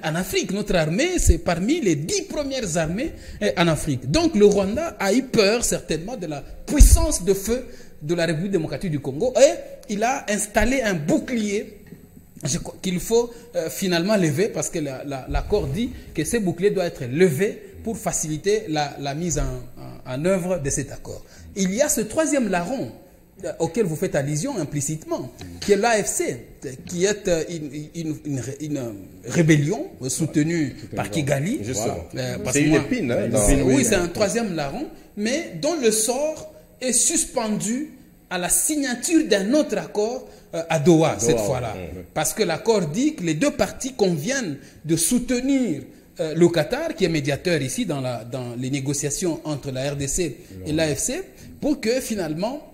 en Afrique. Notre armée, c'est parmi les 10 premières armées en Afrique. Donc le Rwanda a eu peur certainement de la puissance de feu de la République démocratique du Congo et il a installé un bouclier qu'il faut finalement lever, parce que l'accord dit que ce bouclier doit être levé pour faciliter la mise en œuvre de cet accord. Il y a ce troisième larron auquel vous faites allusion implicitement, qui est l'AFC, qui est une rébellion soutenue par Kigali. C'est une épine. Oui, c'est un troisième larron, mais dont le sort est suspendu à la signature d'un autre accord à Doha, cette fois-là. Parce que l'accord dit que les deux parties conviennent de soutenir le Qatar, qui est médiateur ici dans les négociations entre la RDC et l'AFC, pour que finalement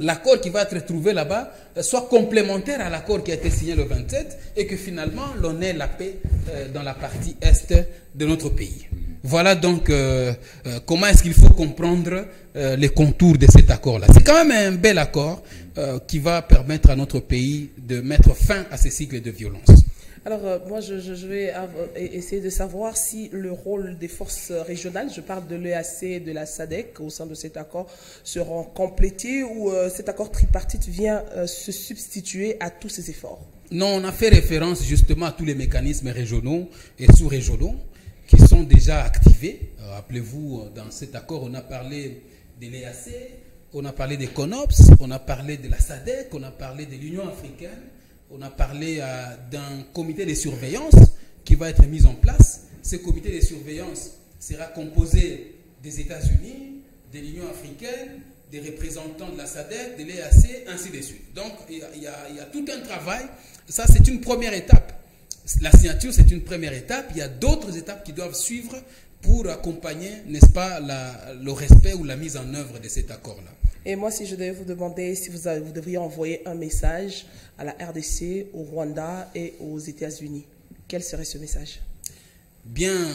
l'accord qui va être trouvé là-bas soit complémentaire à l'accord qui a été signé le 27 et que finalement l'on ait la paix dans la partie est de notre pays. Voilà donc comment est-ce qu'il faut comprendre les contours de cet accord-là. C'est quand même un bel accord qui va permettre à notre pays de mettre fin à ces cycles de violence. Alors, moi, je vais essayer de savoir si le rôle des forces régionales, je parle de l'EAC et de la SADC au sein de cet accord, seront complétés ou cet accord tripartite vient se substituer à tous ces efforts? Non, on a fait référence justement à tous les mécanismes régionaux et sous-régionaux qui sont déjà activés. Rappelez-vous, dans cet accord, on a parlé de l'EAC, on a parlé des CONOPS, on a parlé de la SADC, on a parlé de l'Union africaine. On a parlé d'un comité de surveillance qui va être mis en place. Ce comité de surveillance sera composé des États-Unis, de l'Union africaine, des représentants de la SADC, de l'EAC, ainsi de suite. Donc, il y a tout un travail. Ça, c'est une première étape. La signature, c'est une première étape. Il y a d'autres étapes qui doivent suivre pour accompagner, n'est-ce pas, le respect ou la mise en œuvre de cet accord-là. Et moi, si je devais vous demander si vous devriez envoyer un message à la RDC, au Rwanda et aux États-Unis, quel serait ce message? Bien,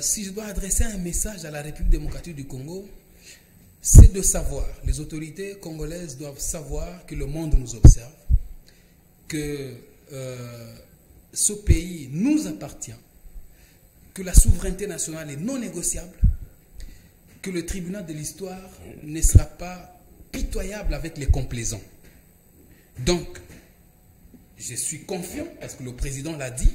si je dois adresser un message à la République démocratique du Congo, c'est de savoir, les autorités congolaises doivent savoir que le monde nous observe, que ce pays nous appartient, que la souveraineté nationale est non négociable, que le tribunal de l'histoire ne sera pas pitoyable avec les complaisants. Donc, je suis confiant, parce que le président l'a dit,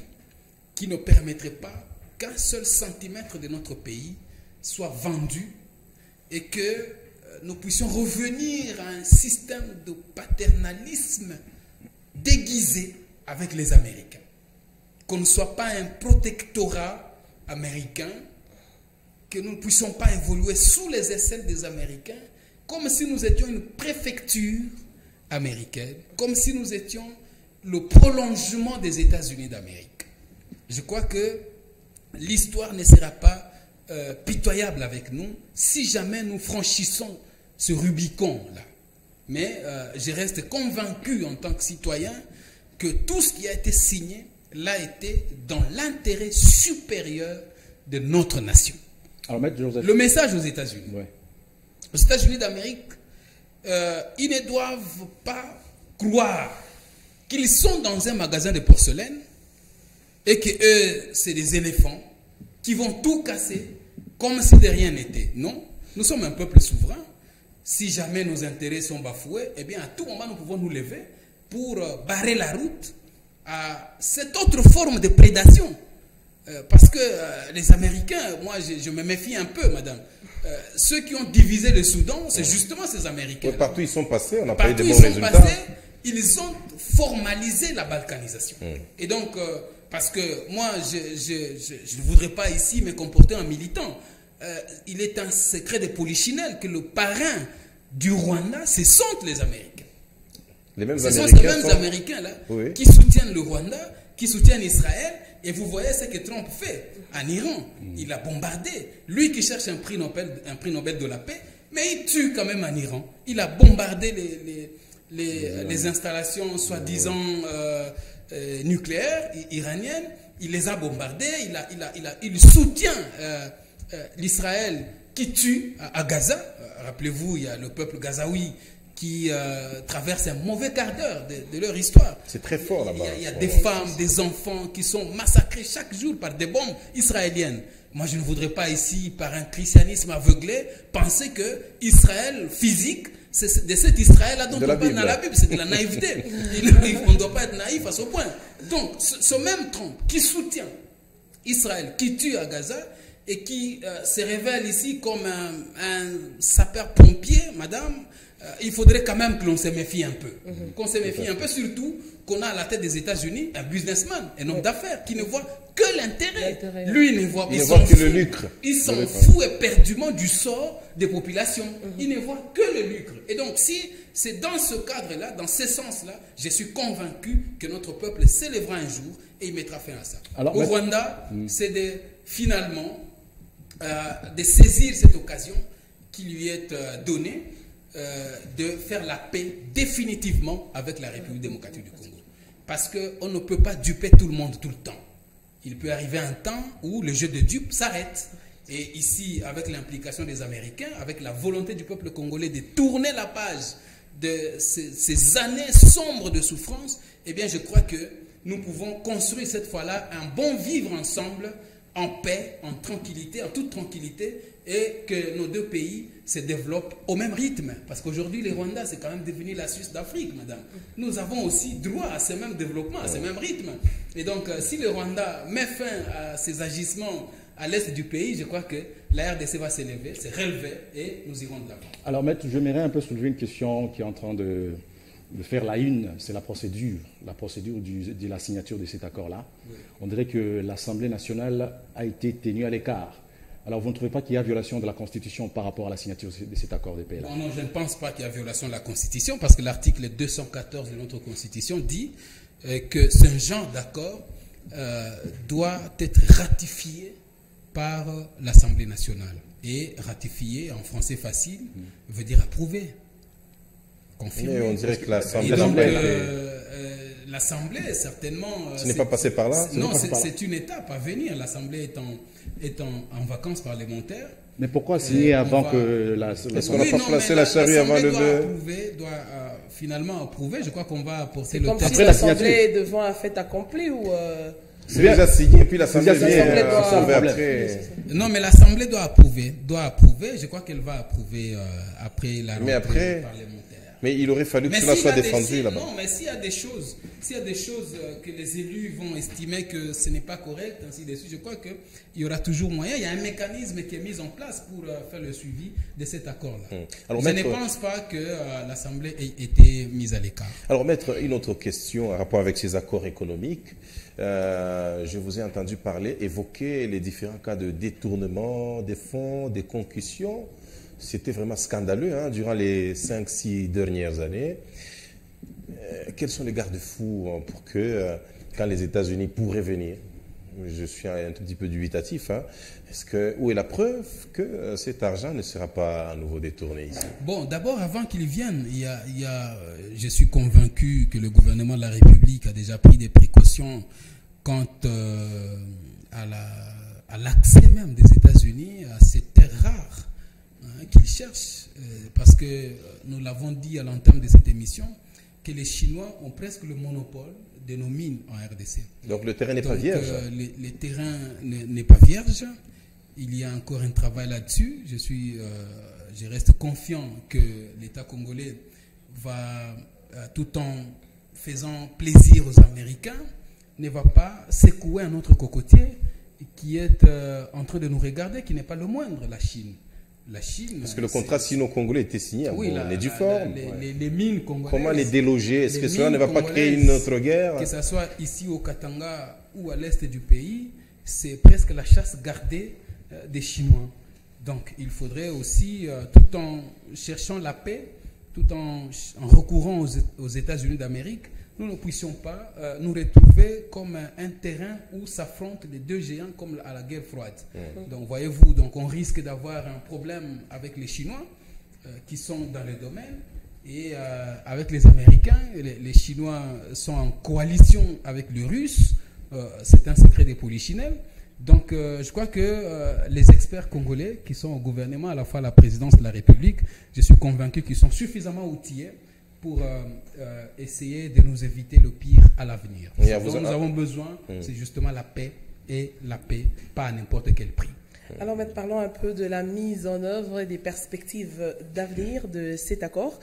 qu'il ne permettrait pas qu'un seul centimètre de notre pays soit vendu et que nous puissions revenir à un système de paternalisme déguisé avec les Américains. Qu'on ne soit pas un protectorat américain, que nous ne puissions pas évoluer sous les aisselles des Américains, comme si nous étions une préfecture américaine, comme si nous étions le prolongement des États-Unis d'Amérique. Je crois que l'histoire ne sera pas pitoyable avec nous si jamais nous franchissons ce Rubicon-là. Mais je reste convaincu en tant que citoyen que tout ce qui a été signé l'a été dans l'intérêt supérieur de notre nation. Alors, Maître Joseph. Le message aux États-Unis. Ouais. Aux États-Unis d'Amérique, ils ne doivent pas croire qu'ils sont dans un magasin de porcelaine et que eux, c'est des éléphants qui vont tout casser comme si de rien n'était. Non, nous sommes un peuple souverain. Si jamais nos intérêts sont bafoués, eh bien à tout moment nous pouvons nous lever pour barrer la route à cette autre forme de prédation. Parce que les Américains, moi je me méfie un peu, madame. Ceux qui ont divisé le Soudan, c'est justement ces Américains. Ouais, partout ils sont passés, on n'a pas eu de bons résultats. Passés, ils ont formalisé la balkanisation. Et donc, parce que moi, je ne voudrais pas ici me comporter en militant. Il est un secret de polichinelle que le parrain du Rwanda, ce sont les Américains. Ce sont ces mêmes Américains-là qui soutiennent le Rwanda, qui soutiennent Israël. Et vous voyez ce que Trump fait en Iran. Il a bombardé. Lui qui cherche un prix Nobel de la paix, mais il tue quand même en Iran. Il a bombardé les installations soi-disant nucléaires iraniennes. Il les a bombardées. Il soutient l'Israël qui tue à Gaza. Rappelez-vous, il y a le peuple gazaoui qui traversent un mauvais quart d'heure de leur histoire. C'est très fort là-bas. Il y a des femmes, des enfants qui sont massacrés chaque jour par des bombes israéliennes. Moi, je ne voudrais pas ici, par un christianisme aveuglé, penser que Israël physique, c'est de cet Israël-là dont on parle dans la Bible. C'est de la naïveté. On ne doit pas être naïf à ce point. Donc, ce même Trump qui soutient Israël, qui tue à Gaza, et qui se révèle ici comme un sapeur-pompier, madame, il faudrait quand même que l'on se méfie un peu. Qu'on se méfie un peu, surtout qu'on a à la tête des États-Unis un businessman, un homme d'affaires qui ne voit que l'intérêt. Lui, il ne voit, il voit que le lucre. Il s'en fout éperdument du sort des populations. Il ne voit que le lucre. Et donc, si c'est dans ce cadre-là, dans ce sens-là, je suis convaincu que notre peuple s'élèvera un jour et il mettra fin à ça. Alors, au Rwanda, c'est finalement de saisir cette occasion qui lui est donnée de faire la paix définitivement avec la République démocratique du Congo. Parce qu'on ne peut pas duper tout le monde tout le temps. Il peut arriver un temps où le jeu de dupes s'arrête. Et ici, avec l'implication des Américains, avec la volonté du peuple congolais de tourner la page de ces années sombres de souffrance, eh bien je crois que nous pouvons construire cette fois-là un bon vivre ensemble, en paix, en tranquillité, en toute tranquillité, et que nos deux pays se développent au même rythme. Parce qu'aujourd'hui, le Rwanda, c'est quand même devenu la Suisse d'Afrique, madame. Nous avons aussi droit à ce même développement, à ce même rythme. Et donc, si le Rwanda met fin à ses agissements à l'est du pays, je crois que la RDC va s'élever, se relever, et nous irons de l'avant. Alors, maître, j'aimerais un peu soulever une question qui est en train de faire la une, c'est la procédure de la signature de cet accord-là. Oui. On dirait que l'Assemblée nationale a été tenue à l'écart Alors vous ne trouvez pas qu'il y a violation de la Constitution par rapport à la signature de cet accord de paix là? Non, je ne pense pas qu'il y a violation de la Constitution parce que l'article 214 de notre Constitution dit que ce genre d'accord doit être ratifié par l'Assemblée nationale. Et ratifié en français facile veut dire approuvé. Confirmé. Mais on dirait que l'Assemblée... Et donc, l'Assemblée, certainement... Ce n'est pas passé par là? Non, c'est une étape à venir. L'Assemblée est en vacances parlementaires. Mais pourquoi signer avant que la... Est-ce qu'on n'a pas placé la charrue avant le bœuf? Doit finalement approuver. Je crois qu'on va apporter le comme texte. si l'Assemblée est devant un fait accompli ou... C'est déjà signé, puis l'Assemblée vient approuver après. Non, mais l'Assemblée doit approuver. Je crois qu'elle va approuver après la rentrée parlementaire. Mais il aurait fallu que cela soit défendu là-bas. Non, mais s'il y a des choses, que les élus vont estimer que ce n'est pas correct, ainsi de suite, je crois qu'il y aura toujours moyen. Il y a un mécanisme qui est mis en place pour faire le suivi de cet accord-là. Je ne pense pas que l'Assemblée ait été mise à l'écart. Alors, Maître, une autre question en rapport avec ces accords économiques. Je vous ai entendu évoquer les différents cas de détournement des fonds, des concussions. C'était vraiment scandaleux durant les 5-6 dernières années. Quels sont les garde-fous pour que, quand les États-Unis pourraient venir, je suis un tout petit peu dubitatif, où est la preuve que cet argent ne sera pas à nouveau détourné ici? Bon, d'abord, avant qu'ils viennent, je suis convaincu que le gouvernement de la République a déjà pris des précautions quant à l'accès même des États-Unis à ces terres rares qu'ils cherchent, parce que nous l'avons dit à l'entame de cette émission, que les Chinois ont presque le monopole de nos mines en RDC. Donc le terrain n'est pas vierge. Le terrain n'est pas vierge. Il y a encore un travail là-dessus. Je reste confiant que l'État congolais va, tout en faisant plaisir aux Américains, ne va pas secouer un autre cocotier qui est en train de nous regarder, qui n'est pas le moindre, la Chine. Parce que le contrat sino-congolais était signé, on est du fort. Les mines congolaises. Comment les déloger? Est-ce que cela ne va pas créer une autre guerre? Que ce soit ici au Katanga ou à l'est du pays, c'est presque la chasse gardée des Chinois. Donc il faudrait aussi, tout en cherchant la paix, tout en recourant aux États-Unis d'Amérique, nous ne puissions pas nous retrouver comme un terrain où s'affrontent les deux géants comme à la guerre froide. Donc voyez-vous, on risque d'avoir un problème avec les Chinois qui sont dans le domaine et avec les Américains. Les Chinois sont en coalition avec les Russes. C'est un secret des polichinelles. Donc je crois que les experts congolais qui sont au gouvernement, à la fois à la présidence de la République, je suis convaincu qu'ils sont suffisamment outillés pour essayer de nous éviter le pire à l'avenir. Ce dont nous avons besoin, c'est justement la paix, et la paix, pas à n'importe quel prix. Alors, maintenant, parlons un peu de la mise en œuvre et des perspectives d'avenir de cet accord.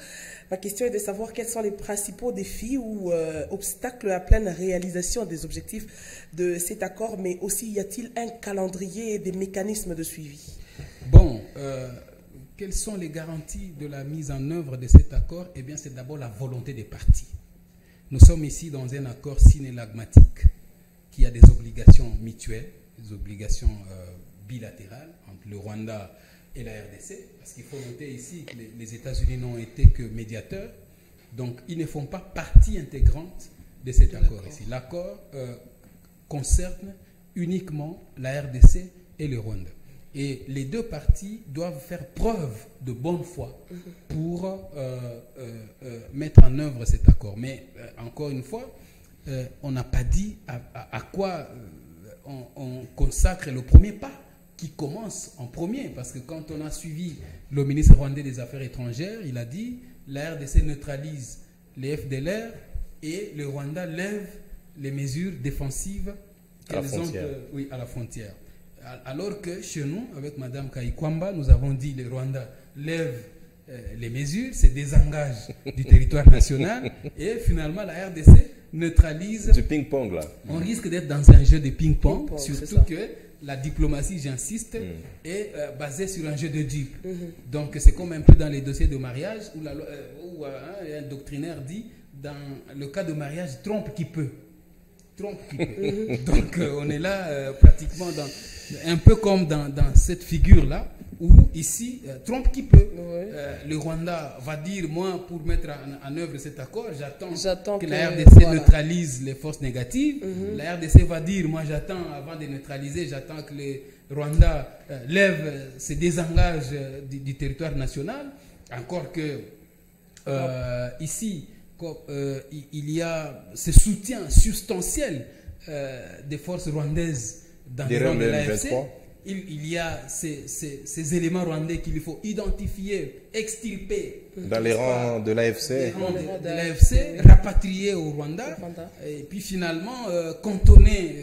Ma question est de savoir quels sont les principaux défis ou obstacles à pleine réalisation des objectifs de cet accord, mais aussi y a-t-il un calendrier et des mécanismes de suivi? Bon, quelles sont les garanties de la mise en œuvre de cet accord? Eh bien, c'est d'abord la volonté des parties. Nous sommes ici dans un accord synélagmatique qui a des obligations mutuelles, des obligations bilatérales entre le Rwanda et la RDC, parce qu'il faut noter ici que les États-Unis n'ont été que médiateurs, donc ils ne font pas partie intégrante de cet accord ici. L'accord concerne uniquement la RDC et le Rwanda. Et les deux parties doivent faire preuve de bonne foi pour mettre en œuvre cet accord. Mais encore une fois, on n'a pas dit à quoi on consacre le premier pas qui commence en premier. Parce que quand on a suivi le ministre rwandais des Affaires étrangères, il a dit la RDC neutralise les FDLR et le Rwanda lève les mesures défensives à la frontière. Alors que chez nous, avec Mme Kaikwamba, nous avons dit le Rwanda lève les mesures, se désengage du territoire national et finalement la RDC neutralise. Du ping-pong là. On risque d'être dans un jeu de ping-pong, surtout que la diplomatie, j'insiste, est basée sur un jeu de dupes. Donc c'est comme un peu dans les dossiers de mariage où un doctrinaire dit dans le cas de mariage, trompe qui peut. trompe qui peut. Donc on est là pratiquement un peu comme dans cette figure-là, où ici, trompe qui peut. Le Rwanda va dire, moi, pour mettre en œuvre cet accord, j'attends que la RDC neutralise les forces négatives. La RDC va dire, moi j'attends, avant de neutraliser, j'attends que le Rwanda se désengage du territoire national. Encore que ici, il y a ce soutien substantiel des forces rwandaises dans les rangs de l'AFC. Il y a ces éléments rwandais qu'il faut identifier, extirper. Dans les rangs de l'AFC. Rapatrier au Rwanda. Et puis finalement, cantonner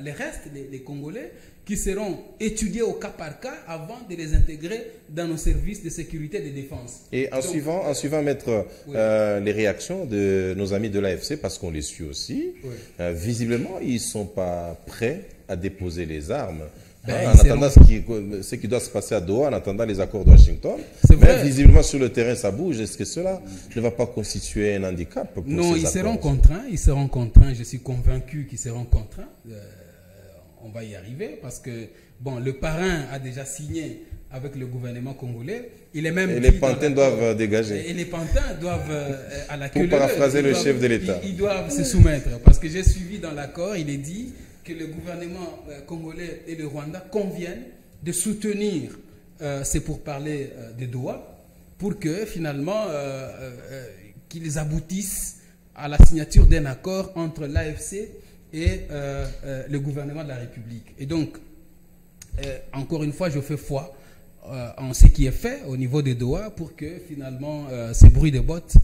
les restes, les Congolais, qui seront étudiés au cas par cas avant de les intégrer dans nos services de sécurité et de défense. Et en suivant Maître, les réactions de nos amis de l'AFC, parce qu'on les suit aussi, visiblement, ils ne sont pas prêts à déposer les armes. En attendant ce qui doit se passer à Doha, en attendant les accords de Washington. Mais visiblement, sur le terrain, ça bouge. Est-ce que cela ne va pas constituer un handicap pour Non, ces seront contraints. Ils seront contraints. Je suis convaincu qu'ils seront contraints. On va y arriver parce que, bon, le parrain a déjà signé avec le gouvernement congolais. Il est même et les pantins doivent dégager. Et les pantins doivent, à la queue pour paraphraser le chef de l'État. Ils doivent se soumettre. Parce que j'ai suivi dans l'accord, il est dit que le gouvernement congolais et le Rwanda conviennent de soutenir ces pourparlers de Doha pour que finalement qu'ils aboutissent à la signature d'un accord entre l'AFC et le gouvernement de la République. Et donc, encore une fois, je fais foi en ce qui est fait au niveau de Doha pour que finalement ces bruits de bottes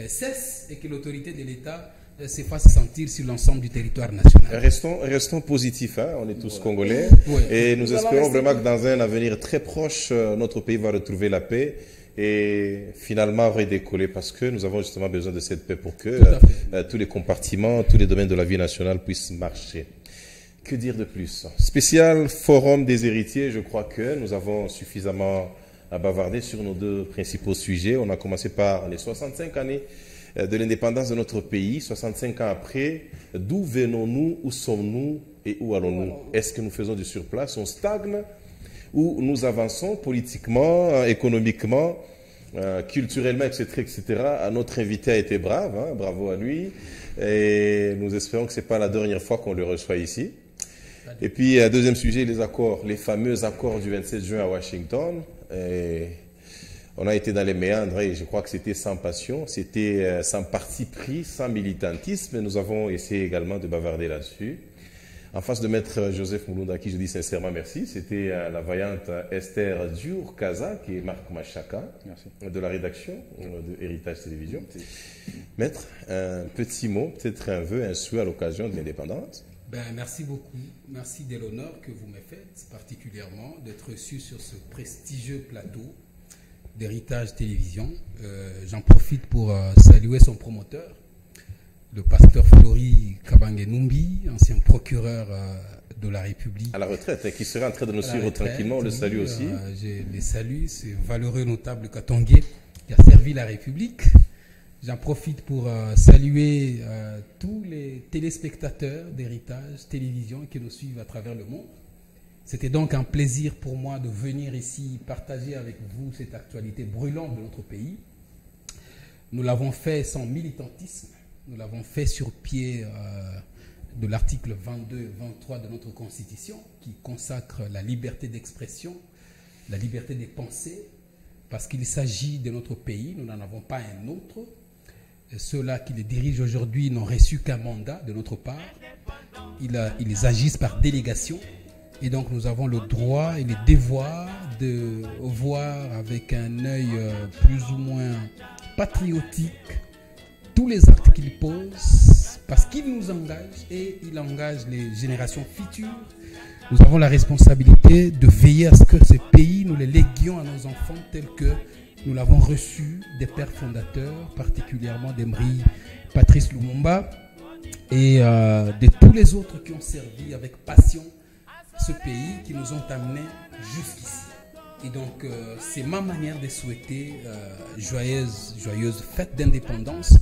cessent et que l'autorité de l'État se fasse sentir sur l'ensemble du territoire national. Restons positifs, hein? On est tous Congolais et nous espérons vraiment que dans un avenir très proche, notre pays va retrouver la paix et finalement redécoller parce que nous avons justement besoin de cette paix pour que tous les compartiments, tous les domaines de la vie nationale puissent marcher. Que dire de plus? Spécial forum des héritiers, je crois que nous avons suffisamment à bavarder sur nos deux principaux sujets. On a commencé par les 65 années de l'indépendance de notre pays, 65 ans après. D'où venons-nous, où sommes-nous et où allons-nous? Est-ce que nous faisons du surplace, on stagne ou nous avançons politiquement, économiquement, culturellement, etc., etc. Notre invité a été brave, hein, bravo à lui. Et nous espérons que ce n'est pas la dernière fois qu'on le reçoit ici. Et puis, deuxième sujet, les accords, les fameux accords du 27 juin à Washington. Et on a été dans les méandres et je crois que c'était sans passion, c'était sans parti pris, sans militantisme. Nous avons essayé également de bavarder là-dessus. En face de Maître Joseph Mulunda, à qui je dis sincèrement merci, c'était la vaillante Esther Diour-Kaza, qui est Marc Machaka, de la rédaction de Héritage Télévision. Maître, un petit mot, peut-être un vœu, un souhait à l'occasion de l'indépendance. Merci beaucoup. Merci de l'honneur que vous me faites, particulièrement d'être reçu sur ce prestigieux plateau d'Héritage Télévision. J'en profite pour saluer son promoteur, le pasteur Flori Kabange-Numbi, ancien procureur de la République. À la retraite, qui serait en train de nous suivre tranquillement, on le salue aussi. Je les salue, ce valeureux notable Katongé qui a servi la République. J'en profite pour saluer tous les téléspectateurs d'Héritage Télévision qui nous suivent à travers le monde. C'était donc un plaisir pour moi de venir ici partager avec vous cette actualité brûlante de notre pays. Nous l'avons fait sans militantisme. Nous l'avons fait sur pied de l'article 22-23 de notre Constitution qui consacre la liberté d'expression, la liberté des pensées, parce qu'il s'agit de notre pays, nous n'en avons pas un autre. Ceux-là qui les dirigent aujourd'hui n'ont reçu qu'un mandat de notre part. Ils agissent par délégation et donc nous avons le droit et le devoir de voir avec un œil plus ou moins patriotique tous les actes qu'ils posent parce qu'ils nous engagent et ils engagent les générations futures. Nous avons la responsabilité de veiller à ce que ce pays, nous les léguions à nos enfants tels que nous l'avons reçu des pères fondateurs, particulièrement d'Emery Patrice Lumumba et de tous les autres qui ont servi avec passion ce pays, qui nous ont amenés jusqu'ici. Et donc, c'est ma manière de souhaiter joyeuse fête d'indépendance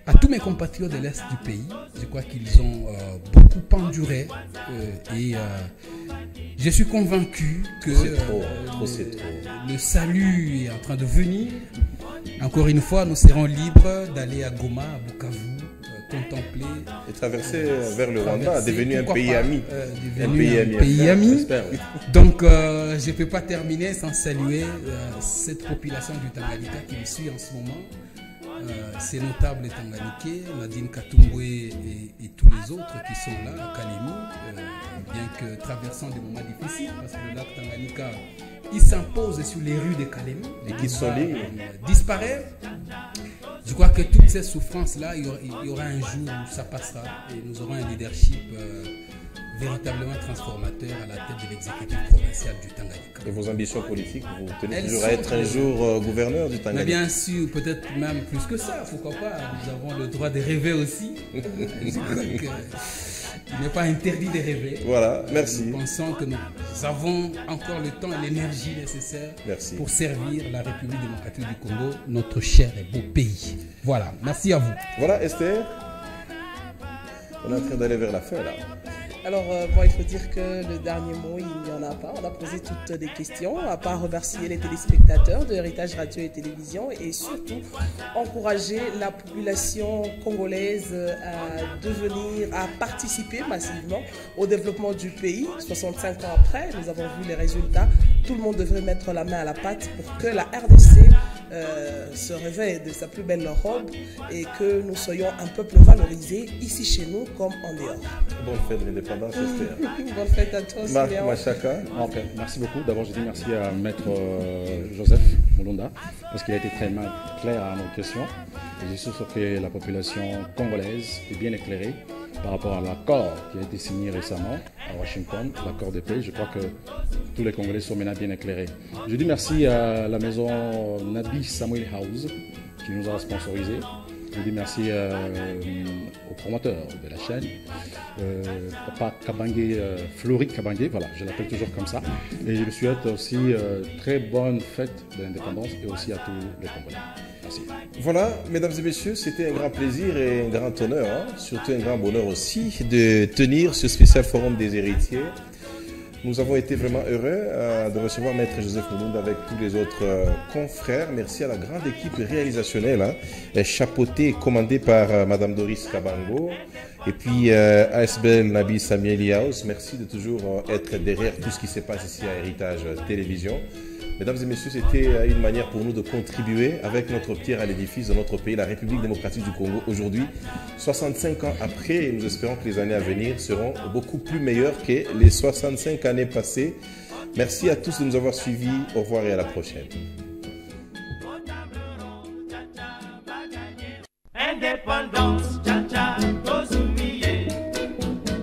à tous mes compatriotes de l'Est du pays. Je crois qu'ils ont beaucoup enduré et je suis convaincu que le salut est en train de venir. Encore une fois, nous serons libres d'aller à Goma, à Bukavu, contempler et traverser vers le Rwanda, devenu un pays ami. Un pays ami. Donc, je ne peux pas terminer sans saluer cette population du Tanganyika qui me suit en ce moment. Ces notables Tanganiquais, Nadine Katumbwe et tous les autres qui sont là à Kalemi, bien que traversant des moments difficiles, parce que le lac Tanganyika, il s'impose sur les rues de Kalemi. Et qui sont libres. Disparaît. Je crois que toutes ces souffrances-là, il y aura un jour où ça passera et nous aurons un leadership véritablement transformateur à la tête de l'exécutif provincial du Tanganyika. Et vos ambitions politiques, vous tenez toujours à être un jour gouverneur du Tanganyika? Mais bien sûr, peut-être même plus que ça, pourquoi pas. Nous avons le droit de rêver aussi. Je crois qu'il n'est pas interdit de rêver. Voilà, merci. Nous pensons que nous avons encore le temps et l'énergie nécessaire pour servir la République démocratique du Congo, notre cher et beau pays. Voilà, merci à vous. Voilà, Esther, on est en train d'aller vers la fin là. Alors, bon, il faut dire que le dernier mot, il n'y en a pas. On a posé toutes des questions, à part remercier les téléspectateurs de Héritage Radio et Télévision et surtout encourager la population congolaise à participer massivement au développement du pays. 65 ans après, nous avons vu les résultats. Tout le monde devrait mettre la main à la pâte pour que la RDC se réveille de sa plus belle robe et que nous soyons un peuple valorisé ici chez nous comme en dehors. Bonne fête de l'indépendance, Esther. Bonne fête à toi, Marc Machaka. Okay. Merci beaucoup. D'abord, je dis merci à Maître Joseph Mulunda parce qu'il a été très clair à nos questions. Et je suis sûr que la population congolaise est bien éclairée par rapport à l'accord qui a été signé récemment à Washington, l'accord de paix. Je crois que tous les Congolais sont maintenant bien éclairés. Je dis merci à la maison Nabi Samuel House qui nous a sponsorisé. Je dis merci au promoteur de la chaîne, Papa Kabangé, Flori Kabangé, voilà, je l'appelle toujours comme ça. Et je lui souhaite aussi très bonne fête de l'indépendance et aussi à tous les Congolais. Merci. Voilà, mesdames et messieurs, c'était un grand plaisir et un grand honneur, surtout un grand bonheur aussi, de tenir ce spécial forum des héritiers. Nous avons été vraiment heureux de recevoir Maître Joseph Mulunda avec tous les autres confrères. Merci à la grande équipe réalisationnelle, chapeautée et commandée par Madame Doris Kabango. Et puis ASBL Nabi Samuel Yaos, merci de toujours être derrière tout ce qui se passe ici à Héritage Télévision. Mesdames et messieurs, c'était une manière pour nous de contribuer avec notre pierre à l'édifice de notre pays, la République démocratique du Congo. Aujourd'hui, 65 ans après, et nous espérons que les années à venir seront beaucoup plus meilleures que les 65 années passées. Merci à tous de nous avoir suivis. Au revoir et à la prochaine. Indépendance, tcha-tcha, Tozumiye.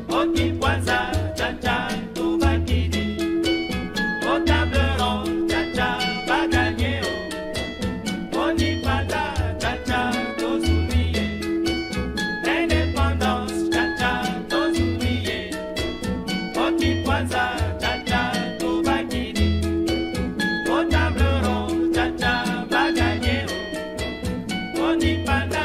Oki Kwanza, tcha-tcha, Toubakidi. Au tableron, tcha-tcha, Bagagné. Onipata, tcha-tcha, Tozumiye. Indépendance, tcha-tcha, Tozumiye. Oki Kwanza, tcha-tcha, Toubakidi. Au tableron, tcha-tcha, Bagagné. Onipata.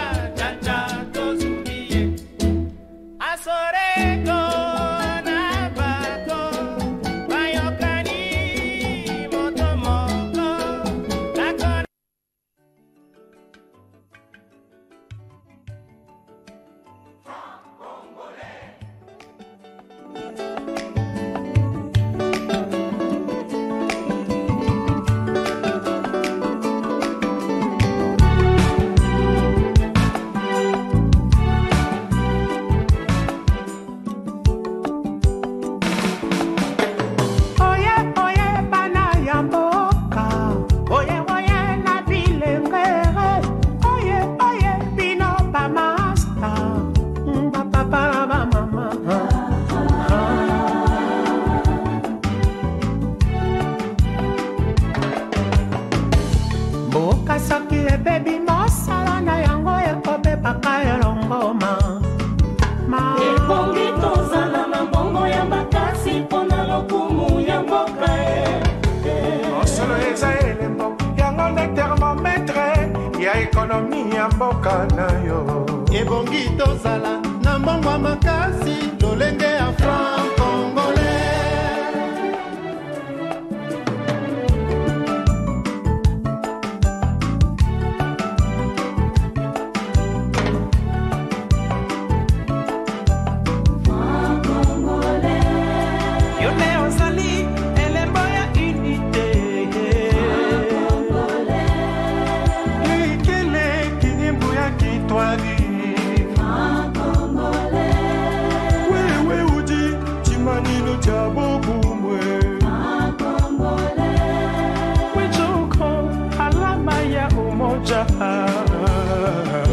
Solo ekonomi ya mboka na yo. Ebongi tozala na mbongwa makasi lolenge ya franc congolais.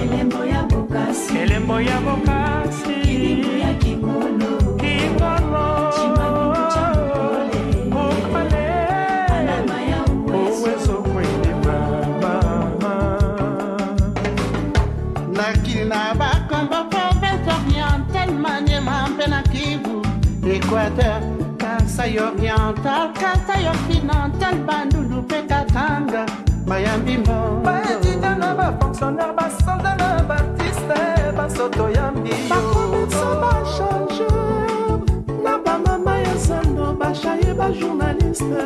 Elembo ya bokasi Elembo ya kikolo Kikolo Okole Alama ya uwezo kwende mama Nakina bakomba province orientale Maniema mpena Kivu Équateur Kasai oriental Kasai occidental Bandundu pe Katanga Mayambimbo Bayedida na bafonctionnaire Basanda na Baptiste Basoto yambi Bakomisa bachangeur Na bamama ya zando Bachaye bajournaliste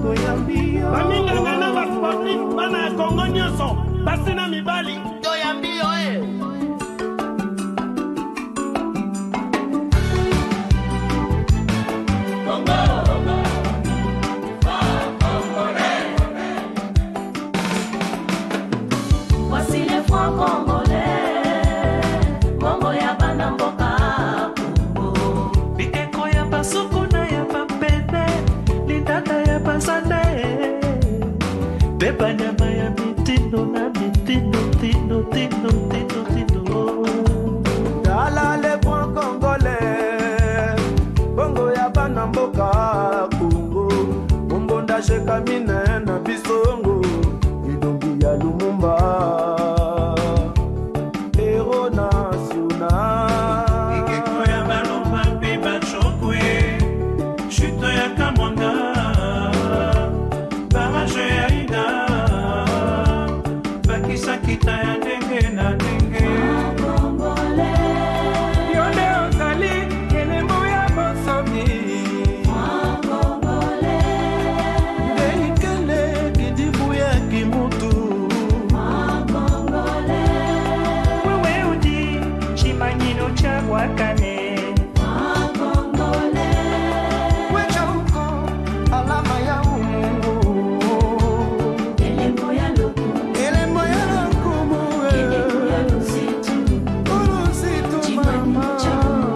Toyambi Baminganga na basportif Bana ya Kongo nyonso Basina mibali Toyambi Banyama ya mitindo na mitindo tino tino tino tino Dala le point congolais Bongo ya bana mboka Congo Bombonda shekamine